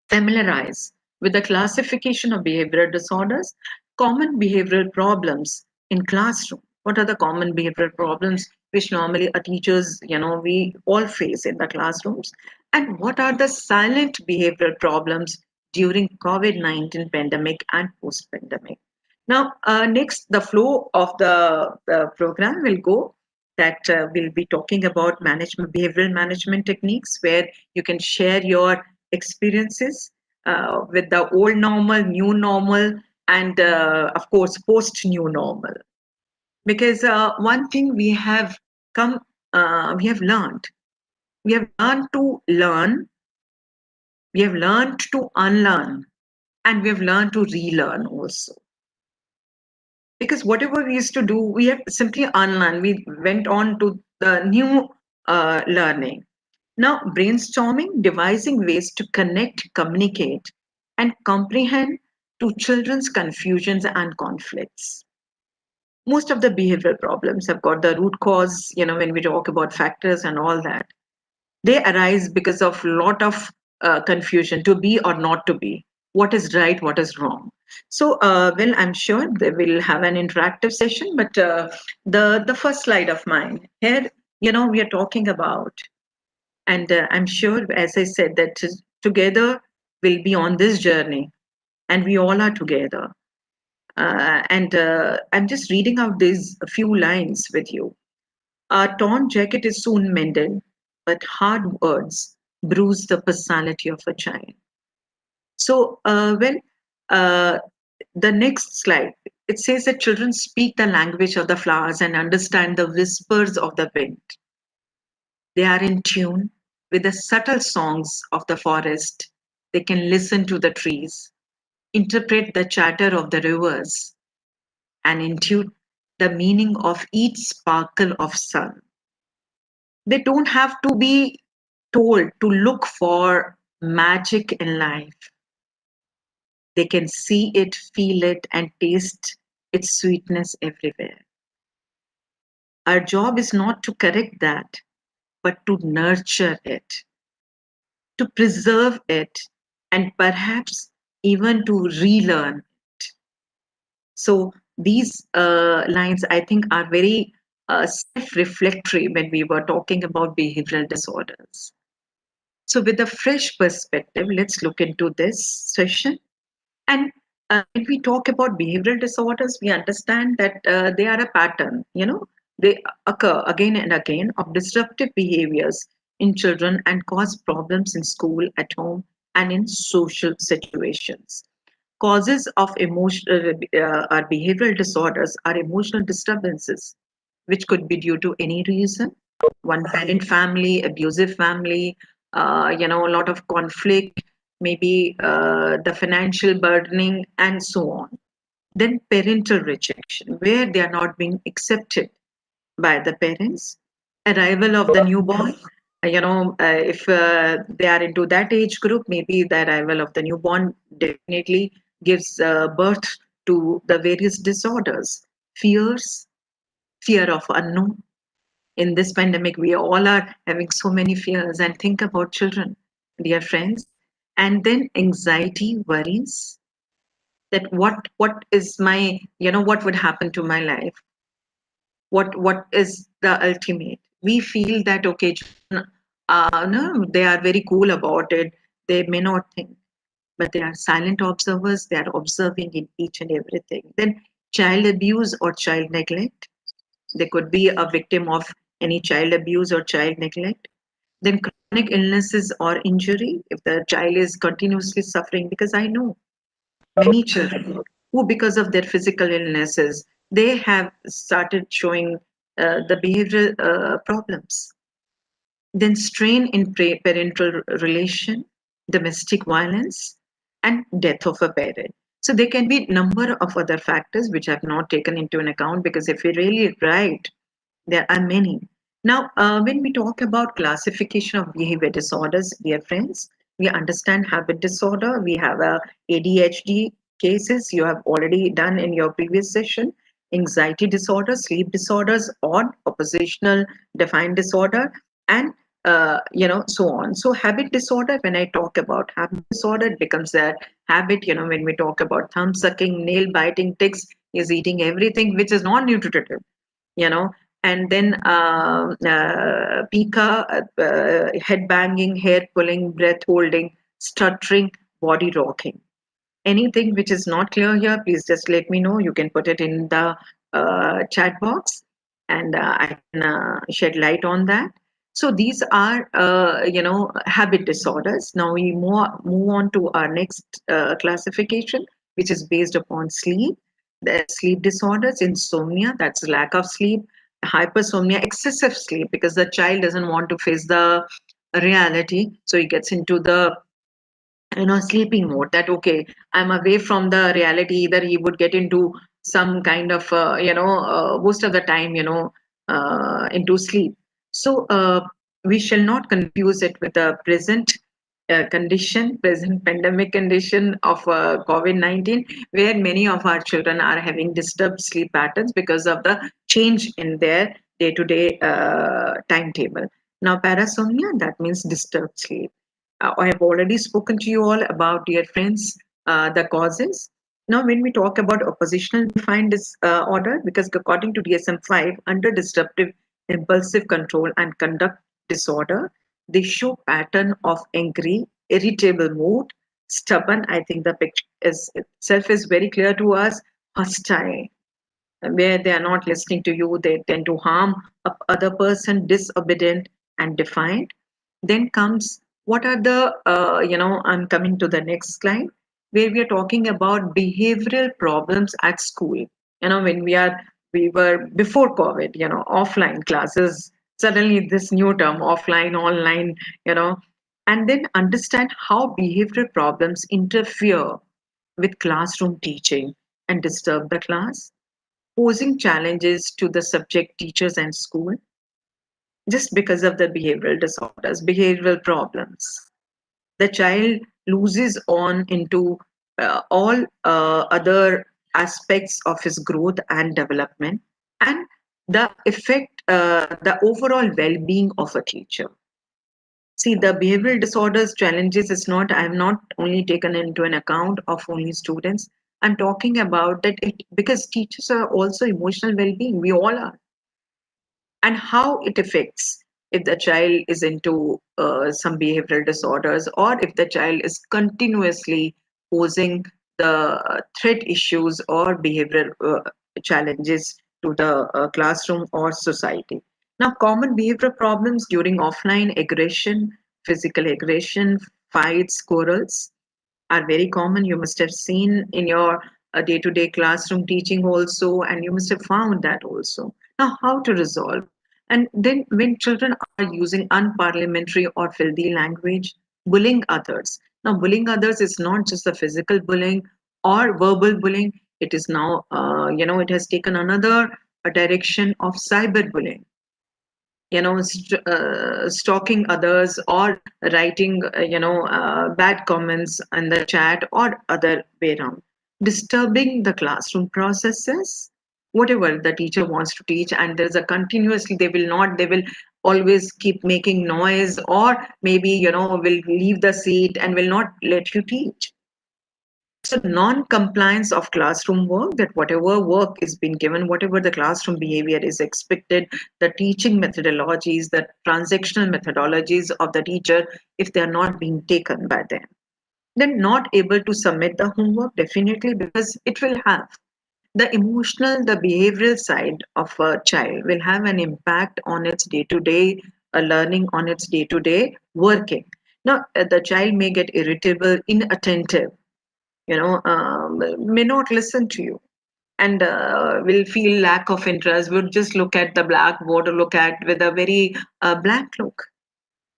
familiarize with the classification of behavioral disorders, common behavioral problems in classroom. What are the common behavioral problems which normally a teachers, we all face in the classrooms? And what are the silent behavioral problems during COVID-19 pandemic and post-pandemic? Now, next, the flow of the program will go that we'll be talking about management, behavioral management techniques, where you can share your experiences with the old normal, new normal, and of course, post new normal. Because one thing come, we have learned. We have learned to learn, we have learned to unlearn, and we have learned to relearn also. Because whatever we used to do, we have simply unlearned. We went on to the new learning. Now, brainstorming, devising ways to connect, communicate, and comprehend to children's confusions and conflicts. Most of the behavioral problems have got the root cause, when we talk about factors and all that. They arise because of lot of confusion, to be or not to be, what is right, what is wrong. So, well, I'm sure they will have an interactive session, but the first slide of mine here, we are talking about, and I'm sure, as I said, that together we'll be on this journey, and we all are together. And I'm just reading out these few lines with you. A torn jacket is soon mended. but hard words bruise the personality of a child. So, uh, the next slide, it says that children speak the language of the flowers and understand the whispers of the wind. They are in tune with the subtle songs of the forest. They can listen to the trees, interpret the chatter of the rivers, and intuit the meaning of each sparkle of sun. They don't have to be told to look for magic in life. They can see it, feel it, and taste its sweetness everywhere. Our job is not to correct that, but to nurture it, to preserve it, and perhaps even to relearn it. So these lines, I think, are very self-reflectory when we were talking about behavioral disorders. So with a fresh perspective, let's look into this session. And when we talk about behavioral disorders, we understand that they are a pattern, they occur again and again of disruptive behaviors in children and cause problems in school, at home, and in social situations. Causes of emotional or behavioral disorders are emotional disturbances, which could be due to any reason. One parent family, abusive family, a lot of conflict, maybe the financial burdening, and so on. Then parental rejection, where they are not being accepted by the parents. Arrival of the newborn, if they are into that age group, maybe the arrival of the newborn definitely gives birth to the various disorders. Fears, fear of unknown. In this pandemic, we all are having so many fears, and think about children, dear friends. And then anxiety, worries, that what is my, what would happen to my life, what is the ultimate. We feel that okay, children, no, they are very cool about it, they may not think, but they are silent observers, they are observing in each and everything. Then child abuse or child neglect, they could be a victim of any child abuse or child neglect. Then chronic illnesses or injury, if the child is continuously suffering, because I know many children who, because of their physical illnesses, they have started showing the behavioral problems. Then strain in parental relation, domestic violence, and death of a parent. So there can be number of other factors which I've not taken into an account, because if we really write, there are many. Now, when we talk about classification of behavior disorders, dear friends, we understand habit disorder. We have ADHD cases you have already done in your previous session, anxiety disorder, sleep disorders, odd oppositional defined disorder, and so on. So habit disorder, when I talk about habit disorder, it becomes that habit, when we talk about thumb sucking, nail biting, ticks, is eating everything which is non-nutritive, you know and then pika, head banging, hair pulling, breath holding, stuttering, body rocking. Anything which is not clear here, please just let me know. You can put it in the chat box, and I can shed light on that. So these are, habit disorders. Now we move on to our next classification, which is based upon sleep. The sleep disorders, insomnia, that's lack of sleep, hypersomnia, excessive sleep, because the child doesn't want to face the reality, so he gets into the sleeping mode, that okay, I'm away from the reality. Either he would get into some kind of most of the time, into sleep. So we shall not confuse it with the present present pandemic condition of COVID-19, where many of our children are having disturbed sleep patterns because of the change in their day-to-day timetable. Now parasomnia, that means disturbed sleep. I have already spoken to you all about, dear friends, the causes. Now, when we talk about oppositional defined disorder, because according to DSM-5, under disruptive impulsive control and conduct disorder, they show pattern of angry, irritable mood, stubborn. I think the picture is itself is very clear to us. Hostile, where they are not listening to you, they tend to harm a other person, disobedient, and defined. Then comes what are the, I'm coming to the next slide where we are talking about behavioral problems at school. When we were before COVID, offline classes, suddenly this new term, offline, online, you know, and then understand how behavioral problems interfere with classroom teaching and disturb the class, posing challenges to the subject teachers and school just because of the behavioral disorders, behavioral problems. The child loses on into all other aspects of his growth and development and the effect, the overall well-being of a teacher. See, the behavioral disorders challenges is not, I have not only taken into an account of only students. I'm talking about that it because teachers are also emotional well-being. We all are, and how it affects if the child is into some behavioral disorders or if the child is continuously posing the threat issues or behavioral challenges to the classroom or society. Now, common behavioral problems during offline aggression, physical aggression, fights, quarrels are very common. You must have seen in your day-to-day classroom teaching also, and you must have found that also. Now, how to resolve? And then when children are using unparliamentary or filthy language, bullying others. Now, bullying others is not just the physical bullying or verbal bullying. It is now, it has taken another direction of cyberbullying, stalking others or writing bad comments in the chat or other way around, disturbing the classroom processes, whatever the teacher wants to teach, and there's a continuously they will always keep making noise, or maybe will leave the seat and will not let you teach. So non-compliance of classroom work, that whatever work is being given, whatever the classroom behavior is expected, the teaching methodologies, the transactional methodologies of the teacher, if they are not being taken by them, then not able to submit the homework, definitely, because it will have the emotional, the behavioral side of a child will have an impact on its day-to-day learning, on its day-to-day working. Now, the child may get irritable, inattentive, may not listen to you, and will feel lack of interest, would just look at the blackboard or look at with a very blank look.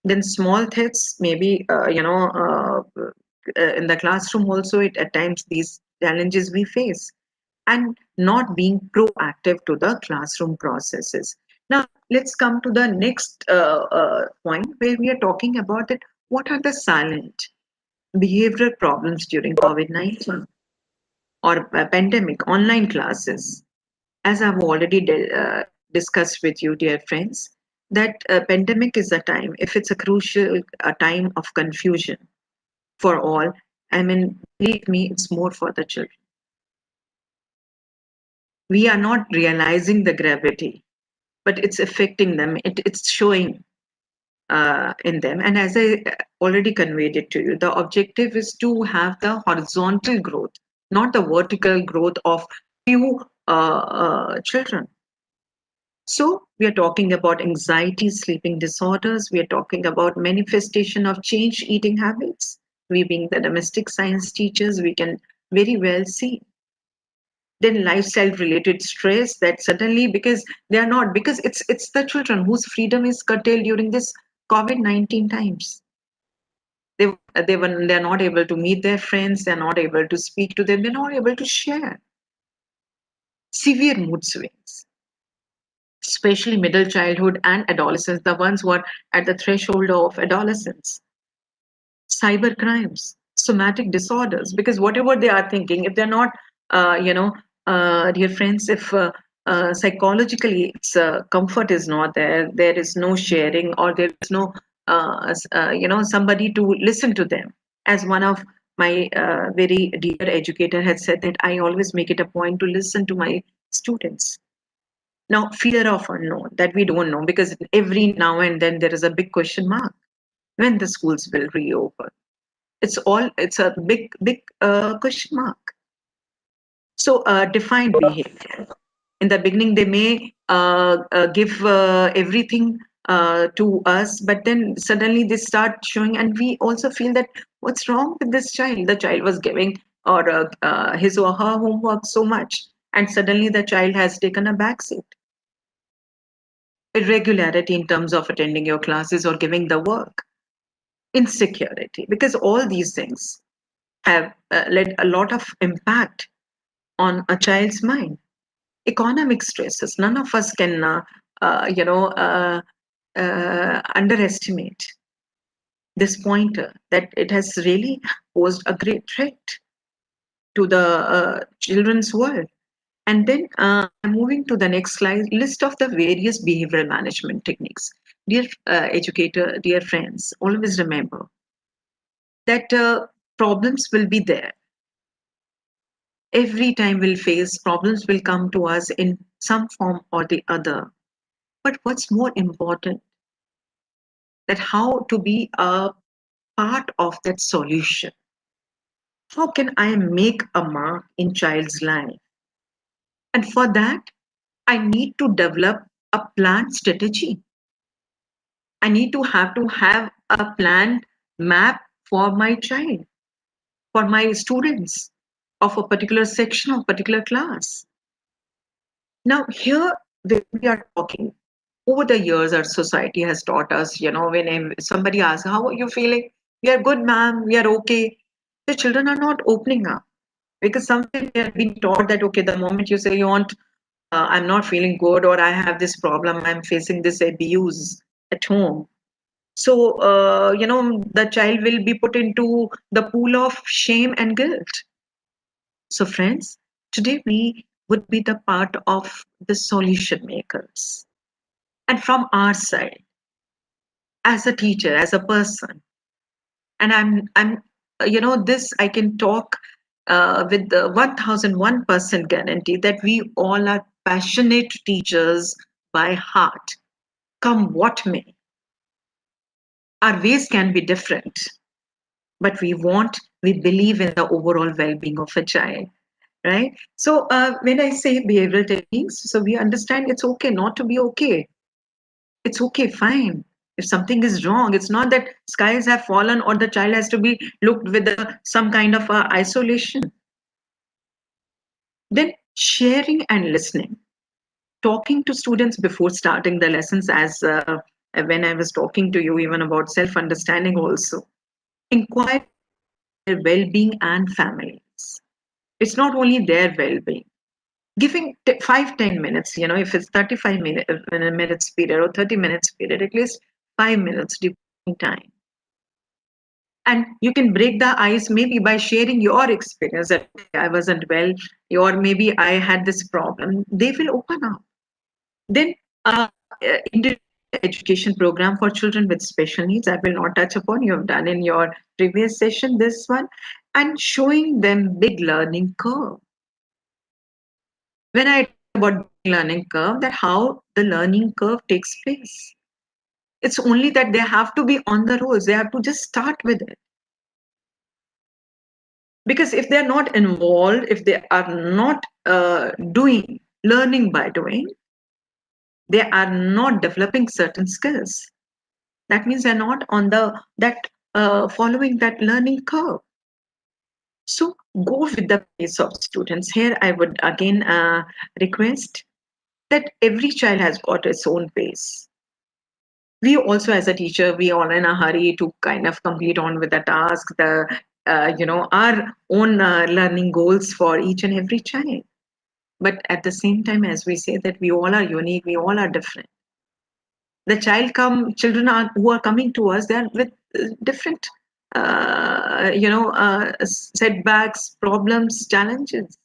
Then small threats, maybe, in the classroom also, it at times these challenges we face, and not being proactive to the classroom processes. Now, let's come to the next point where we are talking about that what are the silent behavioral problems during COVID-19 or pandemic online classes. As I've already discussed with you, dear friends, that pandemic is a time, if it's a crucial a time of confusion for all, I mean, believe me, it's more for the children. We are not realizing the gravity, but it's affecting them. It's showing in them. And as I already conveyed it to you, the objective is to have the horizontal growth, not the vertical growth of few children. So we are talking about anxiety, sleeping disorders. We are talking about manifestation of change eating habits. We being the domestic science teachers, we can very well see. Then lifestyle related stress that suddenly, because they are not, because it's the children whose freedom is curtailed during this COVID-19 times. They're not able to meet their friends, they're not able to speak to them, they're not able to share. Severe mood swings, especially middle childhood and adolescence, the ones who are at the threshold of adolescence. Cyber crimes, somatic disorders, because whatever they are thinking, if they're not, dear friends, if psychologically it's comfort is not there, there is no sharing, or there is no, somebody to listen to them. As one of my very dear educator had said, that I always make it a point to listen to my students. Now, fear of unknown, that we don't know, because every now and then there is a big question mark when the schools will reopen. It's a big question mark. So defined behavior. In the beginning, they may give everything to us, but then suddenly they start showing, and we also feel that what's wrong with this child? The child was giving or his or her homework so much, and suddenly the child has taken a backseat. Irregularity in terms of attending your classes or giving the work, insecurity, because all these things have led a lot of impact on a child's mind. Economic stresses, none of us can uh, you know uh, underestimate this pointer, that it has really posed a great threat to the children's world. And then I'm moving to the next slide, list of the various behavioral management techniques. Dear educator, dear friends, always remember that problems will be there. Every time we'll face problems, will come to us in some form or the other. But what's more important, that how to be a part of that solution. How can I make a mark in child's life? And for that, I need to develop a planned strategy. I need to have a planned map for my child, for my students of a particular section of particular class. Now, here, when we are talking, over the years, our society has taught us, when somebody asks, how are you feeling? We are good, ma'am, we are okay. The children are not opening up, because somewhere they have been taught that, okay, the moment you say you want, I'm not feeling good, or I have this problem, I'm facing this abuse at home. So, the child will be put into the pool of shame and guilt. So, friends, today we would be the part of the solution makers. And from our side, as a teacher, as a person, and this I can talk with the 1001% guarantee that we all are passionate teachers by heart. Come what may, our ways can be different, but we believe in the overall well-being of a child, right? So when I say behavioral techniques, so we understand it's okay not to be okay. It's okay, fine. If something is wrong, it's not that skies have fallen or the child has to be looked with some kind of isolation. Then sharing and listening, talking to students before starting the lessons, as when I was talking to you even about self-understanding also. Inquire their well-being and families. It's not only their well-being. Giving 5-10 minutes, if it's 35 minutes period or 30 minutes period, at least 5 minutes devoting time. And you can break the ice maybe by sharing your experience that, okay, I wasn't well, or maybe I had this problem. They will open up. Then individual education program for children with special needs, I will not touch upon. You have done in your previous session this one. And showing them big learning curve. When I talk about big learning curve, that how the learning curve takes place. It's only that they have to be on the roads. They have to just start with it. Because if they're not involved, if they are not doing, learning by doing, they are not developing certain skills. That means they're not on following that learning curve. So go with the pace of students. Here I would again request that every child has got its own pace. We also, as a teacher, we all in a hurry to kind of complete on with the task, our own learning goals for each and every child. But at the same time, as we say that we all are unique, we all are different. The children who are coming to us, they are with different, setbacks, problems, challenges.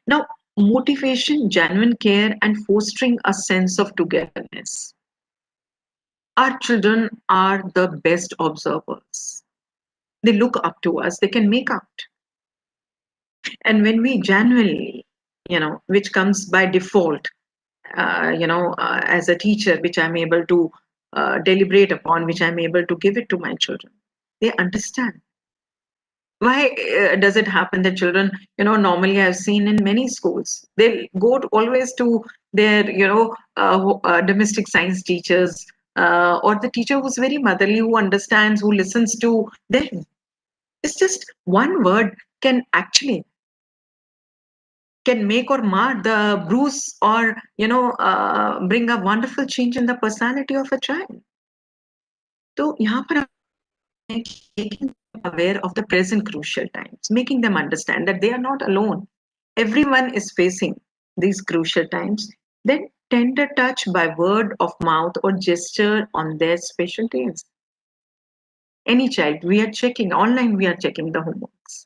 Now, motivation, genuine care, and fostering a sense of togetherness. Our children are the best observers. They look up to us, they can make out. And when we genuinely, which comes by default, as a teacher, which I'm able to deliberate upon, which I'm able to give it to my children, they understand. Why does it happen that children, normally I've seen in many schools, they'll go always to their, domestic science teachers, or the teacher who's very motherly, who understands, who listens to them. It's just one word can actually can make or mar the bruise, or bring a wonderful change in the personality of a child. So यहाँ पर हम हैं कि making them aware of the present crucial times, making them understand that they are not alone. Everyone is facing these crucial times. Then tender touch by word of mouth or gesture on their special days. Any child, we are checking online, we are checking the homeworks.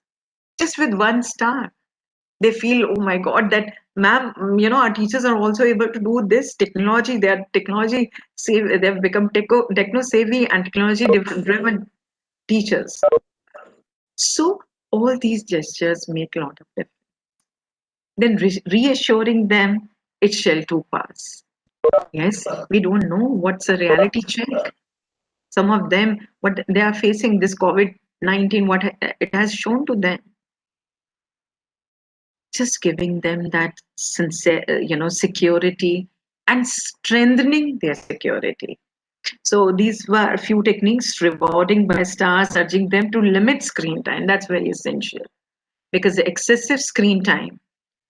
Just with one star, they feel, oh my God, that ma'am, our teachers are also able to do this technology. They are technology, they've become techno savvy and technology driven teachers. So all these gestures make a lot of difference. Then reassuring them, it shall too pass. Yes, we don't know what's a reality check. Some of them, what they are facing, this COVID-19, what it has shown to them. Just giving them that sincere, security, and strengthening their security. So these were a few techniques: rewarding by stars, urging them to limit screen time. That's very essential, because the excessive screen time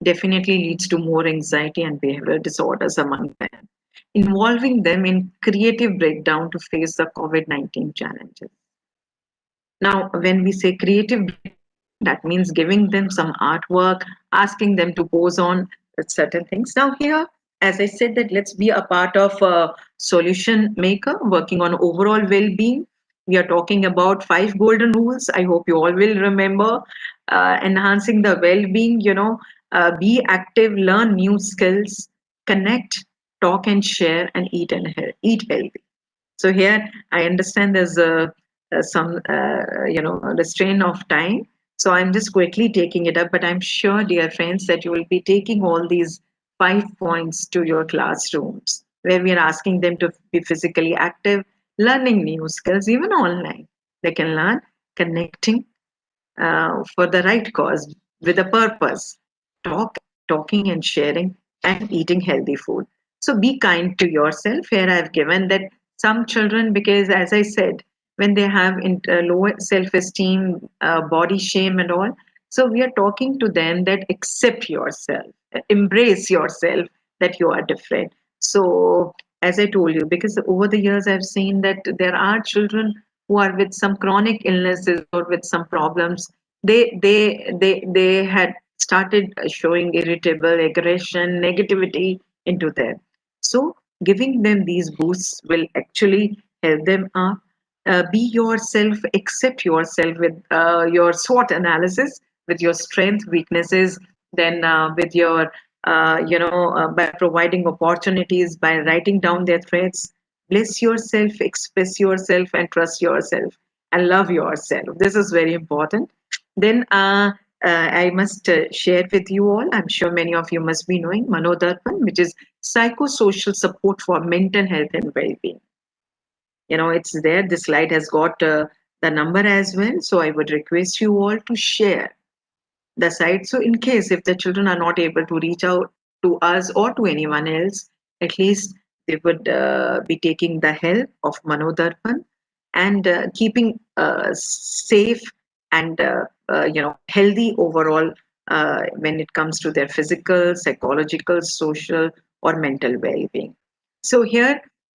definitely leads to more anxiety and behavioral disorders among them, involving them in creative breakdown to face the COVID-19 challenges. Now, when we say creative breakdown, that means giving them some artwork, asking them to pose on certain things. Now, here, as I said, that let's be a part of a solution maker working on overall well-being. We are talking about 5 golden rules. I hope you all will remember. Enhancing the well-being, be active, learn new skills, connect, talk and share, and eat healthy. So here I understand there's some restraint of time. So I'm just quickly taking it up, but I'm sure, dear friends, that you will be taking all these 5 points to your classrooms, where we are asking them to be physically active, learning new skills, even online. They can learn connecting for the right cause with a purpose. Talking and sharing, and eating healthy food. So be kind to yourself. Here I've given that some children, because as I said, when they have low self-esteem, body shame and all, so we are talking to them that accept yourself, embrace yourself, that you are different. So as I told you, because over the years I've seen that there are children who are with some chronic illnesses or with some problems. They had started showing irritable aggression, negativity into them. So giving them these boosts will actually help them up. Be yourself, accept yourself with your SWOT analysis, with your strength, weaknesses, then with your, by providing opportunities, by writing down their threats. Bless yourself, express yourself, and trust yourself, and love yourself. This is very important. Then I must share with you all, I'm sure many of you must be knowing Manodarpan, which is psychosocial support for mental health and well-being. It's there. This slide has got the number as well. So I would request you all to share the site. So in case if the children are not able to reach out to us or to anyone else, at least they would be taking the help of Manodarpan, and keeping safe and healthy overall when it comes to their physical, psychological, social, or mental well-being. So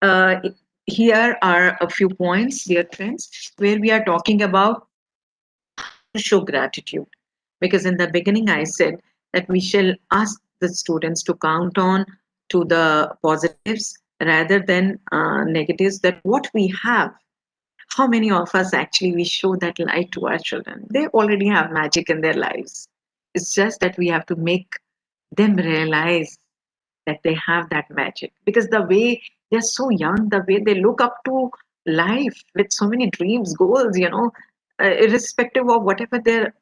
uh, here are a few points, dear friends, where we are talking about how to show gratitude. Because in the beginning, I said that we shall ask the students to count on to the positives rather than negatives, that what we have, how many of us actually we show that light to our children. They already have magic in their lives. It's just that we have to make them realize that they have that magic, because the way they're so young, the way they look up to life with so many dreams, goals, irrespective of whatever their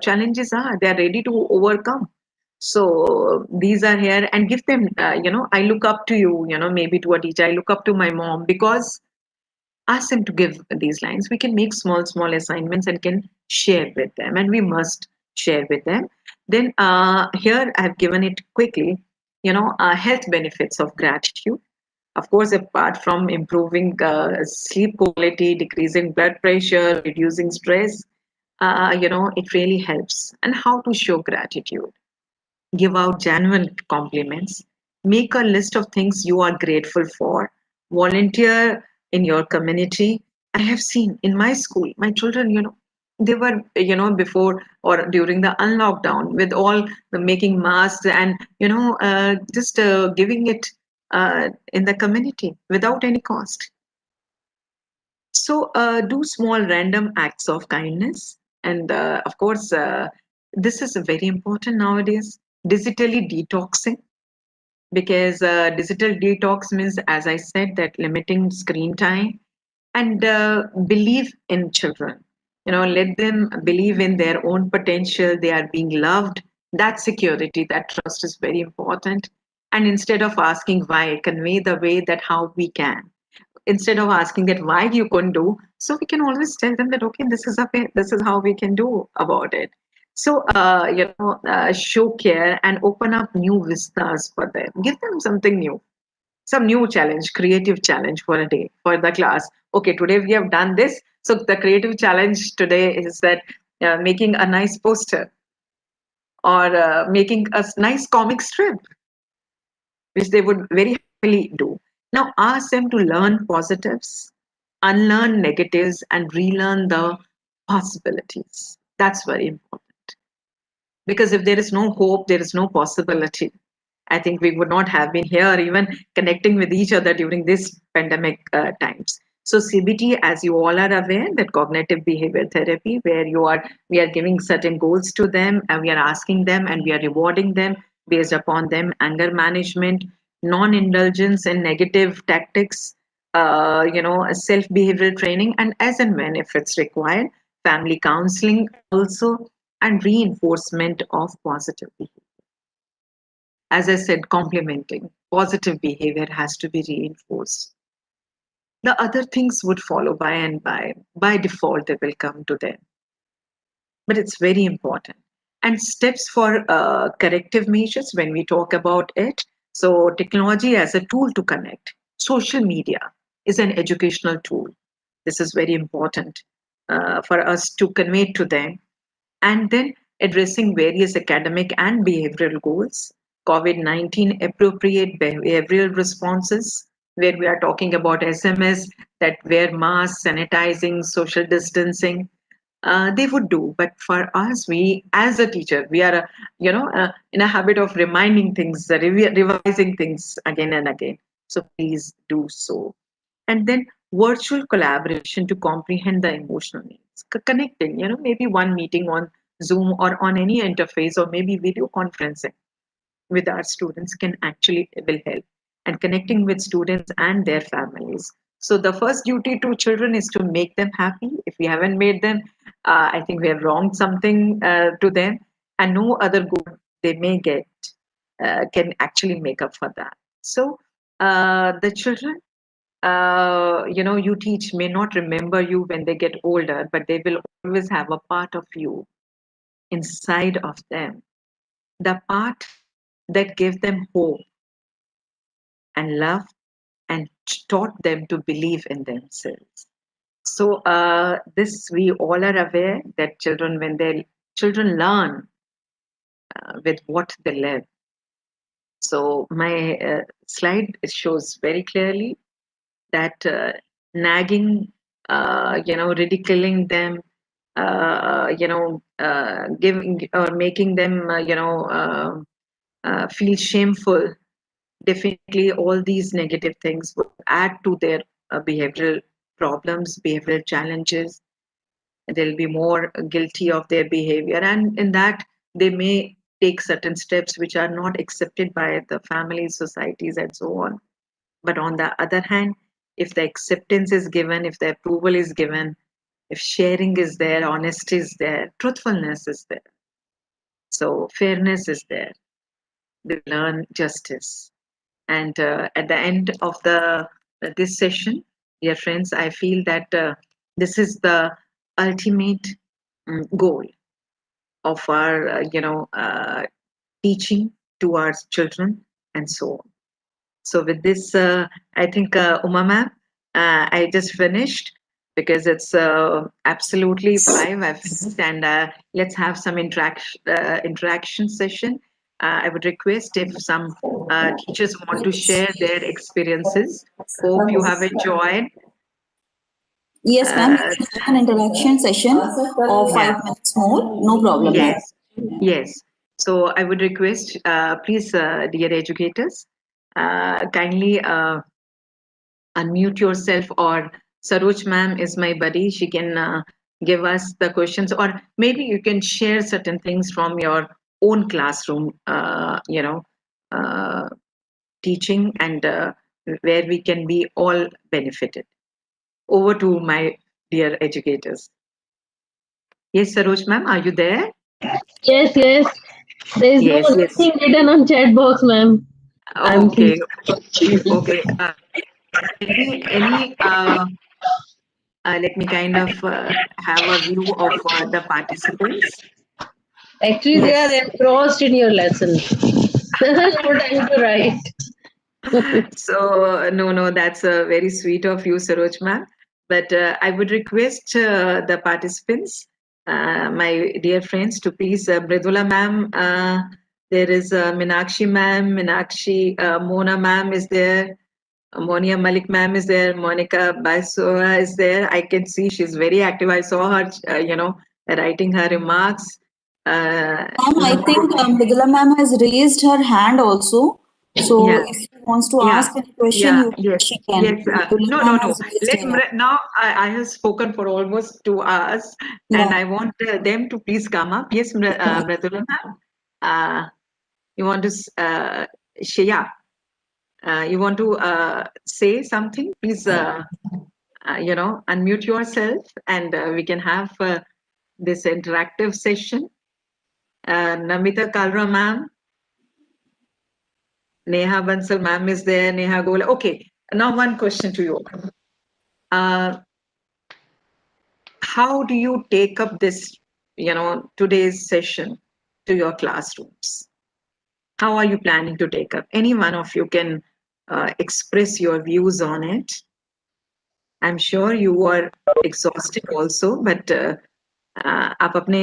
challenges are, they're ready to overcome. So these are here, and give them I look up to you, maybe to a teacher, I look up to my mom, because ask them to give these lines. We can make small assignments and can share with them, and we must share with them. Then here I have given it quickly. Health benefits of gratitude. Of course, apart from improving sleep quality, decreasing blood pressure, reducing stress, it really helps. And how to show gratitude: give out genuine compliments, make a list of things you are grateful for, volunteer in your community. I have seen in my school, my children, they were, before or during the unlockdown with all the making masks and, just giving it in the community without any cost. So do small random acts of kindness. And of course, this is very important nowadays. Digitally detoxing, because digital detox means, as I said, that limiting screen time and believe in children. Let them believe in their own potential. They are being loved. That security, that trust is very important. And instead of asking why, convey the way that how we can. Instead of asking that why you couldn't do, so we can always tell them that okay, this is a way, this is how we can do about it. So show care and open up new vistas for them. Give them something new, some new challenge, creative challenge for a day for the class. Okay, today we have done this, so the creative challenge today is that making a nice poster or making a nice comic strip, which they would very happily do. Now ask them to learn positives, unlearn negatives, and relearn the possibilities. That's very important. Because if there is no hope, there is no possibility. I think we would not have been here even connecting with each other during this pandemic times. So CBT, as you all are aware, that cognitive behavior therapy, where we are giving certain goals to them, and we are asking them, and we are rewarding them based upon them. Anger management, non-indulgence in negative tactics, self-behavioral training, and as and when if it's required, family counseling also, and reinforcement of positive behavior. As I said, complementing positive behavior has to be reinforced. The other things would follow by and by default, they will come to them. But it's very important. And steps for corrective measures when we talk about it. So, technology as a tool to connect, social media is an educational tool. This is very important for us to convey to them. And then addressing various academic and behavioral goals, COVID-19 appropriate behavioral responses, where we are talking about SMS, that wear masks, sanitizing, social distancing. They would do, but for us, we as a teacher, we are, in a habit of reminding things, revising things again and again. So please do so. And then virtual collaboration to comprehend the emotional needs, connecting, maybe one meeting on Zoom or on any interface or maybe video conferencing with our students can actually will help, and connecting with students and their families. So the first duty to children is to make them happy. If we haven't made them, I think we have wronged something to them, and no other good they may get can actually make up for that. So the children, you teach may not remember you when they get older, but they will always have a part of you inside of them, the part that gave them hope and love and taught them to believe in themselves. So this we all are aware that children learn with what they live. So my slide shows very clearly that nagging, ridiculing them, giving or making them, feel shameful. Definitely, all these negative things would add to their behavioral problems, behavioral challenges. They'll be more guilty of their behavior, and in that, they may take certain steps which are not accepted by the families, societies, and so on. But on the other hand, if the acceptance is given, if the approval is given, if sharing is there, honesty is there, truthfulness is there, so fairness is there, they learn justice. And at the end of the this session, dear friends, I feel that this is the ultimate goal of our, teaching to our children and so on. So with this, I think Uma ma'am, I just finished because it's absolutely 5. I've finished, and let's have some interaction session. I would request if some teachers want to share their experiences. Hope you have enjoyed. Yes, ma'am. Uh, We can have an interaction session of yeah. 5 minutes more. No problem, ma'am. Yes. Yes. So I would request, please, dear educators, kindly unmute yourself, or Saroj ma'am is my buddy. She can give us the questions, or maybe you can share certain things from your own classroom, uh, teaching, and where we can be all benefited. Over to my dear educators. Yes, Saroj ma'am, are you there? Yes, yes. There is no Yes, yes. nothing written on chat box, ma'am. I'm Okay, seeing. okay. Any let me kind of have a view of the participants. Actually, they are Yes. engrossed in your lesson. No time to write. So no, no, that's very sweet of you, Saroj ma'am. But I would request the participants, my dear friends, to please, Mridula ma'am. There is Minakshi ma'am, Minakshi, Mona ma'am is there. Monia Malik ma'am is there. Monica Baisora is there. I can see she's very active. I saw her, writing her remarks. Ma'am, I think Mridula ma'am has raised her hand also. So Yeah, if she wants to yeah, ask any question, yeah, yes, she can. yes. Mridula No, no, ma'am no. has raised Let her hand. now. I have spoken for almost 2 hours, and Yeah. I want them to please come up. Yes, Mridula ma'am. You want to, Shreya, you want to say something? Please, unmute yourself, and we can have this interactive session. Namita Kalra ma'am, Neha Bansal ma'am is there, Neha Gola. Okay, now one question to you. Uh, how do you take up this, today's session to your classrooms? How are you planning to take up? Any one of you can express your views on it. I'm sure you are exhausted also, but आप अपने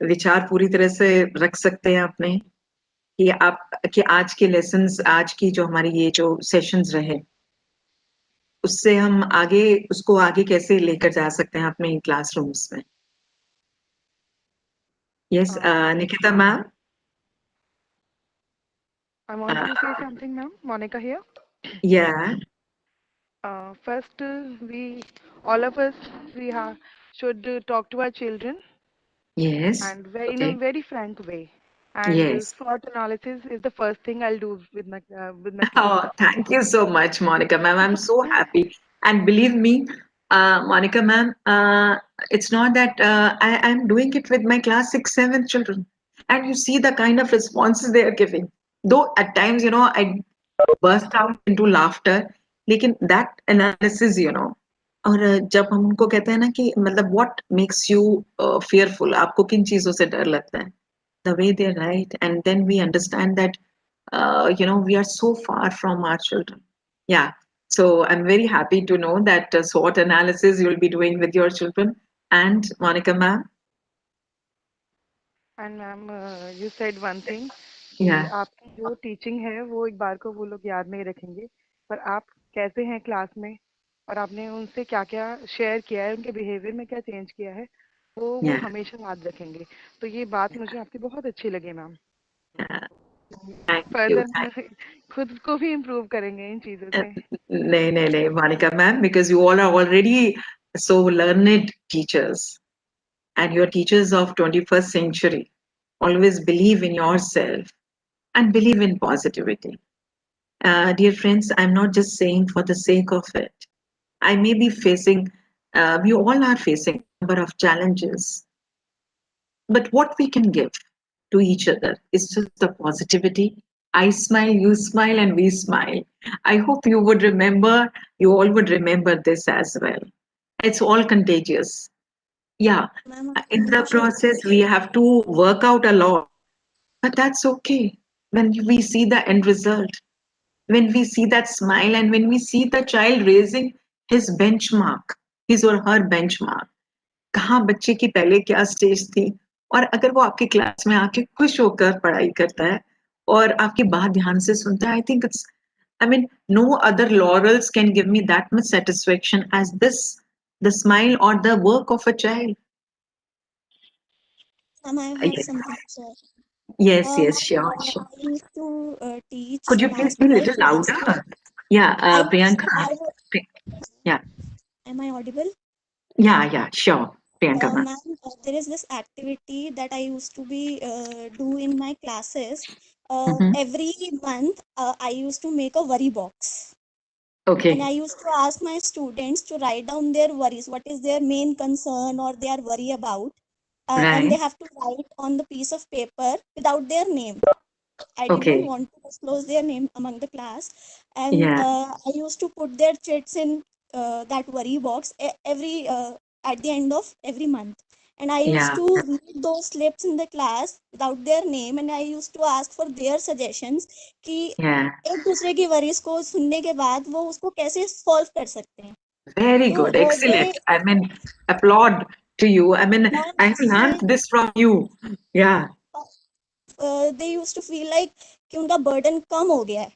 विचार पूरी तरह से रख सकते हैं अपने कि आप कि आज के लेसन्स, आज की जो हमारी ये जो सेशंस रहे, उससे हम आगे उसको आगे कैसे लेकर जा सकते हैं अपने क्लासरूम्स में. Yes, Nikita ma'am. I wanted Uh, to say something, ma'am. Monica here. yeah. First, we all of us we have should talk to our children Yes. and very in a Okay. very frank way. And Yes. SWOT analysis is the first thing I'll do with my kids. Oh, thank you so much, Monica ma'am. I'm so happy. And believe me, Monica ma'am, it's not that I'm doing it with my class 6, 7 children. And you see the kind of responses they are giving. Though at times, I burst out into laughter. लेकिन that analysis, और जब हम उनको कहते हैं ना कि मतलब what makes you fearful, आपको किन चीजों से डर लगता है? The way they write, and then we understand that we are so far from our children. Yeah. So I'm very happy to know that SWOT analysis you'll be doing with your children. And Monica ma'am, And ma'am, you said one thing कि yeah, आपकी जो teaching है वो एक बार को वो लोग याद नहीं रखेंगे, पर आप कैसे हैं क्लास में और आपने उनसे क्या क्या शेयर किया है, उनके बिहेवियर में क्या चेंज किया है, वो yeah, हमेशा याद रखेंगे. तो ये बात मुझे आपकी बहुत अच्छी लगी ma'am. yeah. Thank you. Further खुद को भी इम्प्रूव करेंगे इन चीज़ों Uh, से. nay, Monica ma'am, because you all are already so learned teachers, and you're teachers of 21st century. Always believe in yourself and believe in positivity. Dear friends, I'm not just saying for the sake of it. I may be facing, we all are facing a number of challenges, but what we can give to each other is just the positivity. I smile, you smile, and we smile. I hope you all would remember this as well. It's all contagious. Yeah, Ma'am, in you the should. process, we have to work out a lot, but that's okay. When we see the end result, when we see that smile, and when we see the child raising his benchmark, his or her benchmark, कहाँ बच्चे की पहले क्या stage थी, और अगर वो आपकी क्लास में आके खुश होकर पढ़ाई करता है और आपकी बात ध्यान से सुनता है, I think it's, I mean, no other laurels can give me that much satisfaction as this, the smile or the work of a child. Ma'am, I have Yes, something to share. yes, yes, Ma'am, sure, sure. I used to Could teach you please maths be to a my little classmates. louder? Yeah, I used Priyanka. to have. Yeah, Am I audible? yeah, yeah, sure, Priyanka, ma'am. Ma'am, there is this activity that I used to be do in my classes. Mm-hmm. Every month, I used to make a worry box, and I Okay, used to ask my students to write down their worries, what is their main concern or they are worry about, and right. they have to write on the piece of paper without their name. I did not Okay, want to disclose their name among the class, and yeah, I used to put their chits in that worry box every at the end of every month. And I used yeah, to read those slips in the class without their name, and I used to ask for their suggestions कि yeah. एक दूसरे की worries को सुनने के बाद वो उसको कैसे सॉल्व कर सकते हैं. Very तो good, they excellent. I mean, applaud to you. I mean, ma'am, I have learned this from you. Yeah, they used to feel like कि उनका burden कम हो गया है.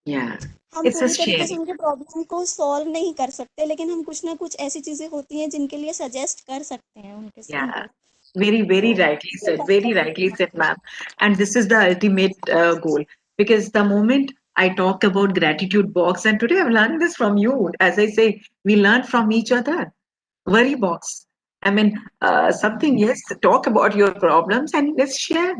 yeah. हम It's a पूरी तरीके से shame. उनके प्रॉब्लम को सॉल्व नहीं कर सकते, लेकिन हम कुछ ना कुछ ऐसी चीजें होती हैं जिनके लिए सजेस्ट कर सकते हैं Yeah, उनको. very, very तो rightly ये said. करना Very rightly चाहिए. said, ma'am. And this is the ultimate goal. Because the moment I talk about gratitude box, and today I've learned this from you, as I say, we learn from each other. Worry box. I mean, something, yes, talk about your problems and let's share.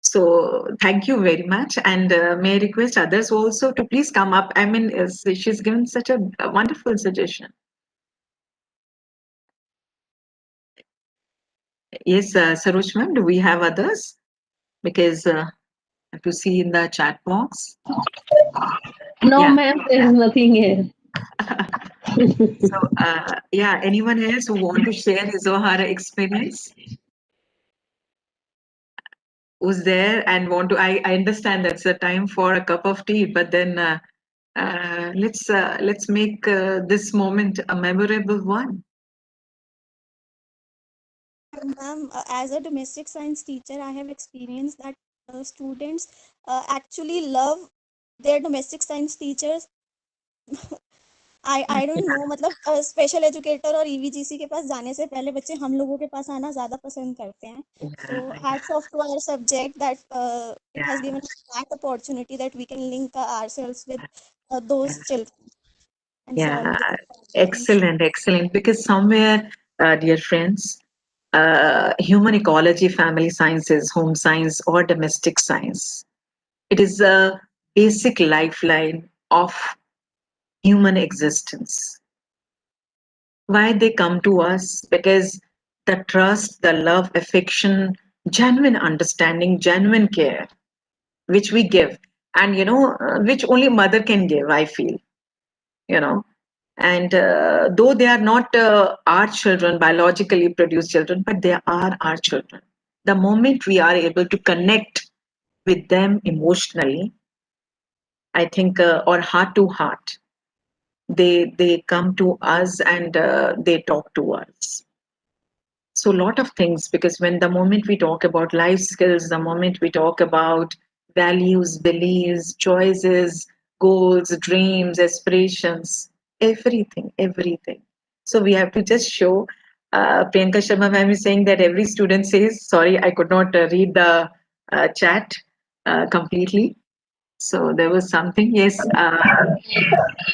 So thank you very much. And may I request others also to please come up. I mean, she's given such a wonderful suggestion. Yes, Saroj ma'am, do we have others? Because I have to see in the chat box. No, Yeah. ma'am, there is nothing here. So, yeah, anyone else who want to share his or her experience? Who's there and want to? I understand that's the time for a cup of tea, but then let's make this moment a memorable one. Ma'am, as a domestic science teacher, I have experienced that students actually love their domestic science teachers. I don't know, मतलब special educator और EVGC के पास जाने से पहले बच्चे हम लोगों के पास आना ज़्यादा पसंद करते हैं. So Yeah, hats off to our subject that it has yeah, given us that opportunity that we can link ourselves with those yeah. children and Yeah, solve their problems. excellent, excellent. Because somewhere, dear friends, human ecology, family sciences, home science, or domestic science, it is a basic lifeline of human existence. Why they come to us? Because the trust, the love, affection, genuine understanding, genuine care, which we give, and which only mother can give, I feel, you know. And though they are not our children, biologically produced children, but they are our children. The moment we are able to connect with them emotionally, I think, or heart to heart, they come to us and they talk to us. So a lot of things, because when the moment we talk about life skills, the moment we talk about values, beliefs, choices, goals, dreams, aspirations, everything. So we have to just show. Priyanka Sharma ma'am is saying that every student says, sorry, I could not read the chat completely. So there was something, yes.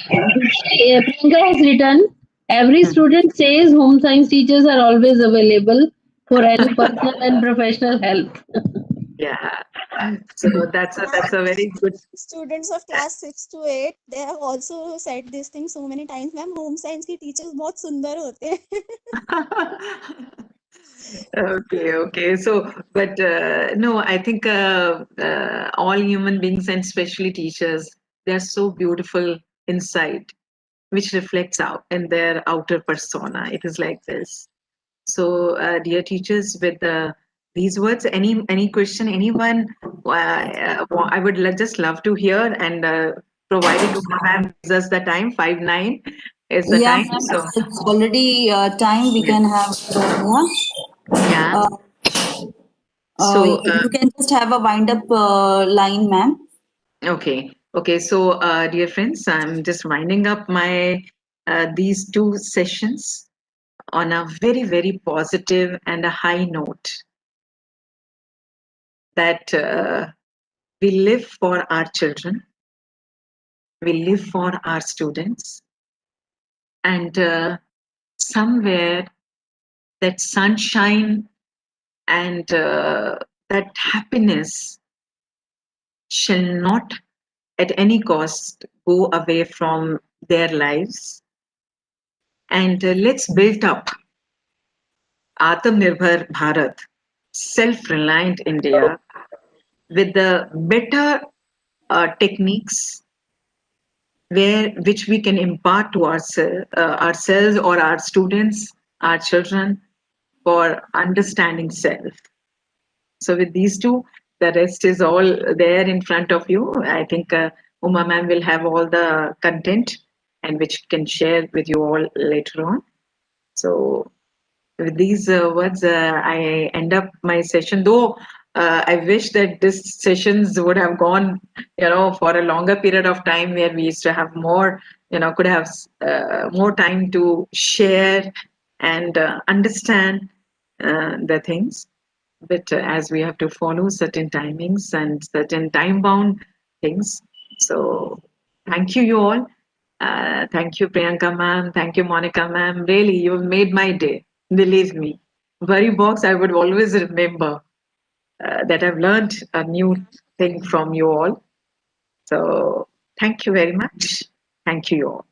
Priyanka has written, every student says home science teachers are always available for any personal and professional help. Yeah. So that's a Ma'am, very good. students of class 6 to 8, they have also said this thing so many times. Ma'am home science की teachers बहुत सुंदर होते हैं. Okay, okay. So, but no, I think all human beings and especially teachers, they're so beautiful inside, which reflects out in their outer persona. It is like this. So, dear teachers, with these words, any question, anyone, I would just love to hear, and provided Uma ma'am gives us the time, 5:09 is the Yeah, time. ma'am, So, it's already time. We yeah, can have, yeah. yeah. So, You can just have a wind up line, ma'am. okay, okay. So, dear friends, I'm just winding up my these two sessions on a very, very positive and a high note that we live for our children, we live for our students, and somewhere that sunshine and that happiness shall not at any cost go away from their lives. And let's build up Atmanirbhar Bharat, self-reliant India with the better techniques where which we can impart to ourselves or our students, our children, for understanding self. So with these two, the rest is all there in front of you. I think Uma ma'am will have all the content and which can share with you all later on. So with these words, I end up my session. Though I wish that this sessions would have gone, for a longer period of time where we used to have more, could have more time to share and understand the things. But as we have to follow certain timings and certain time bound things, so thank you, you all. Thank you, Priyanka ma'am. Thank you, Monica ma'am. Really, you've made my day. Believe me. Worry box, I would always remember that I've learned a new thing from you all. So thank you very much. Thank you all.